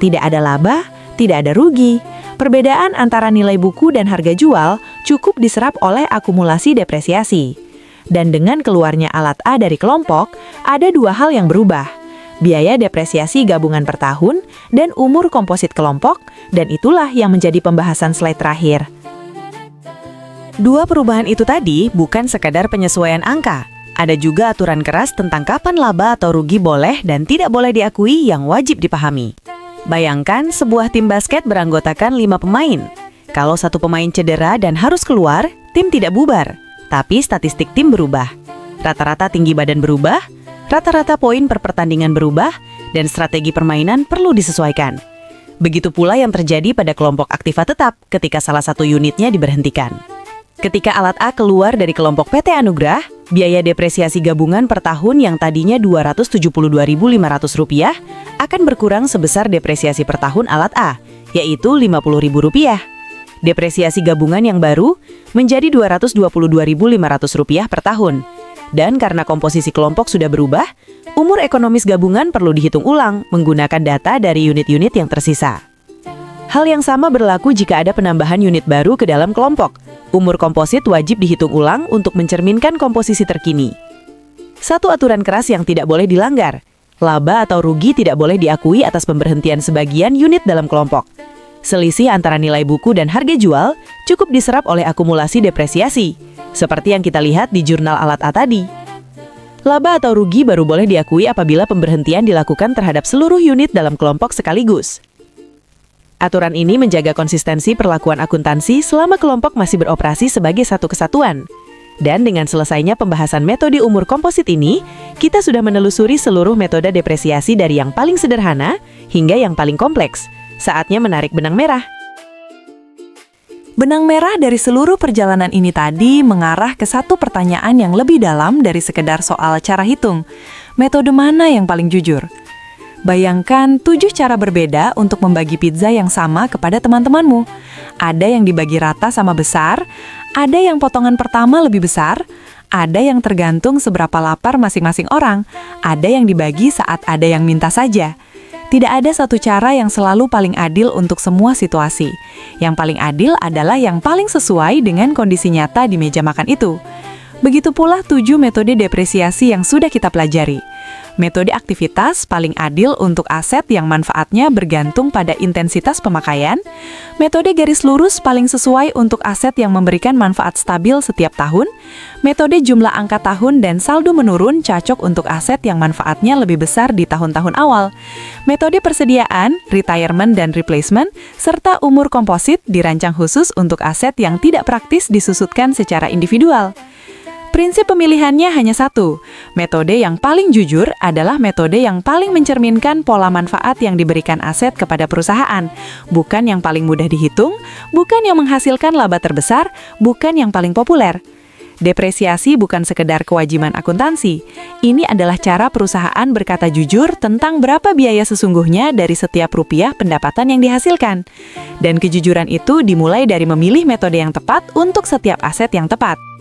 Tidak ada laba, tidak ada rugi. Perbedaan antara nilai buku dan harga jual cukup diserap oleh akumulasi depresiasi. Dan dengan keluarnya alat A dari kelompok, ada 2 hal yang berubah. Biaya depresiasi gabungan per tahun dan umur komposit kelompok, dan itulah yang menjadi pembahasan slide terakhir. 2 perubahan itu tadi bukan sekadar penyesuaian angka. Ada juga aturan keras tentang kapan laba atau rugi boleh dan tidak boleh diakui yang wajib dipahami. Bayangkan sebuah tim basket beranggotakan 5 pemain. Kalau satu pemain cedera dan harus keluar, tim tidak bubar. Tapi statistik tim berubah. Rata-rata tinggi badan berubah, rata-rata poin per pertandingan berubah, dan strategi permainan perlu disesuaikan. Begitu pula yang terjadi pada kelompok aktiva tetap ketika salah satu unitnya diberhentikan. Ketika alat A keluar dari kelompok PT Anugrah, biaya depresiasi gabungan per tahun yang tadinya Rp272.500 akan berkurang sebesar depresiasi per tahun alat A, yaitu Rp50.000. Depresiasi gabungan yang baru menjadi Rp222.500 per tahun. Dan karena komposisi kelompok sudah berubah, umur ekonomis gabungan perlu dihitung ulang menggunakan data dari unit-unit yang tersisa. Hal yang sama berlaku jika ada penambahan unit baru ke dalam kelompok. Umur komposit wajib dihitung ulang untuk mencerminkan komposisi terkini. Satu aturan keras yang tidak boleh dilanggar. Laba atau rugi tidak boleh diakui atas pemberhentian sebagian unit dalam kelompok. Selisih antara nilai buku dan harga jual cukup diserap oleh akumulasi depresiasi, seperti yang kita lihat di jurnal alat A tadi. Laba atau rugi baru boleh diakui apabila pemberhentian dilakukan terhadap seluruh unit dalam kelompok sekaligus. Aturan ini menjaga konsistensi perlakuan akuntansi selama kelompok masih beroperasi sebagai satu kesatuan. Dan dengan selesainya pembahasan metode umur komposit ini, kita sudah menelusuri seluruh metode depresiasi dari yang paling sederhana hingga yang paling kompleks. Saatnya menarik benang merah. Benang merah dari seluruh perjalanan ini tadi mengarah ke satu pertanyaan yang lebih dalam dari sekedar soal cara hitung. Metode mana yang paling jujur? Bayangkan 7 cara berbeda untuk membagi pizza yang sama kepada teman-temanmu. Ada yang dibagi rata sama besar, ada yang potongan pertama lebih besar, ada yang tergantung seberapa lapar masing-masing orang, ada yang dibagi saat ada yang minta saja. Tidak ada satu cara yang selalu paling adil untuk semua situasi. Yang paling adil adalah yang paling sesuai dengan kondisi nyata di meja makan itu. Begitu pula 7 metode depresiasi yang sudah kita pelajari. Metode aktivitas paling adil untuk aset yang manfaatnya bergantung pada intensitas pemakaian. Metode garis lurus paling sesuai untuk aset yang memberikan manfaat stabil setiap tahun. Metode jumlah angka tahun dan saldo menurun cocok untuk aset yang manfaatnya lebih besar di tahun-tahun awal. Metode persediaan, retirement dan replacement, serta umur komposit dirancang khusus untuk aset yang tidak praktis disusutkan secara individual. Prinsip pemilihannya hanya satu. Metode yang paling jujur adalah metode yang paling mencerminkan pola manfaat yang diberikan aset kepada perusahaan. Bukan yang paling mudah dihitung, bukan yang menghasilkan laba terbesar, bukan yang paling populer. Depresiasi bukan sekedar kewajiban akuntansi. Ini adalah cara perusahaan berkata jujur tentang berapa biaya sesungguhnya dari setiap rupiah pendapatan yang dihasilkan. Dan kejujuran itu dimulai dari memilih metode yang tepat untuk setiap aset yang tepat.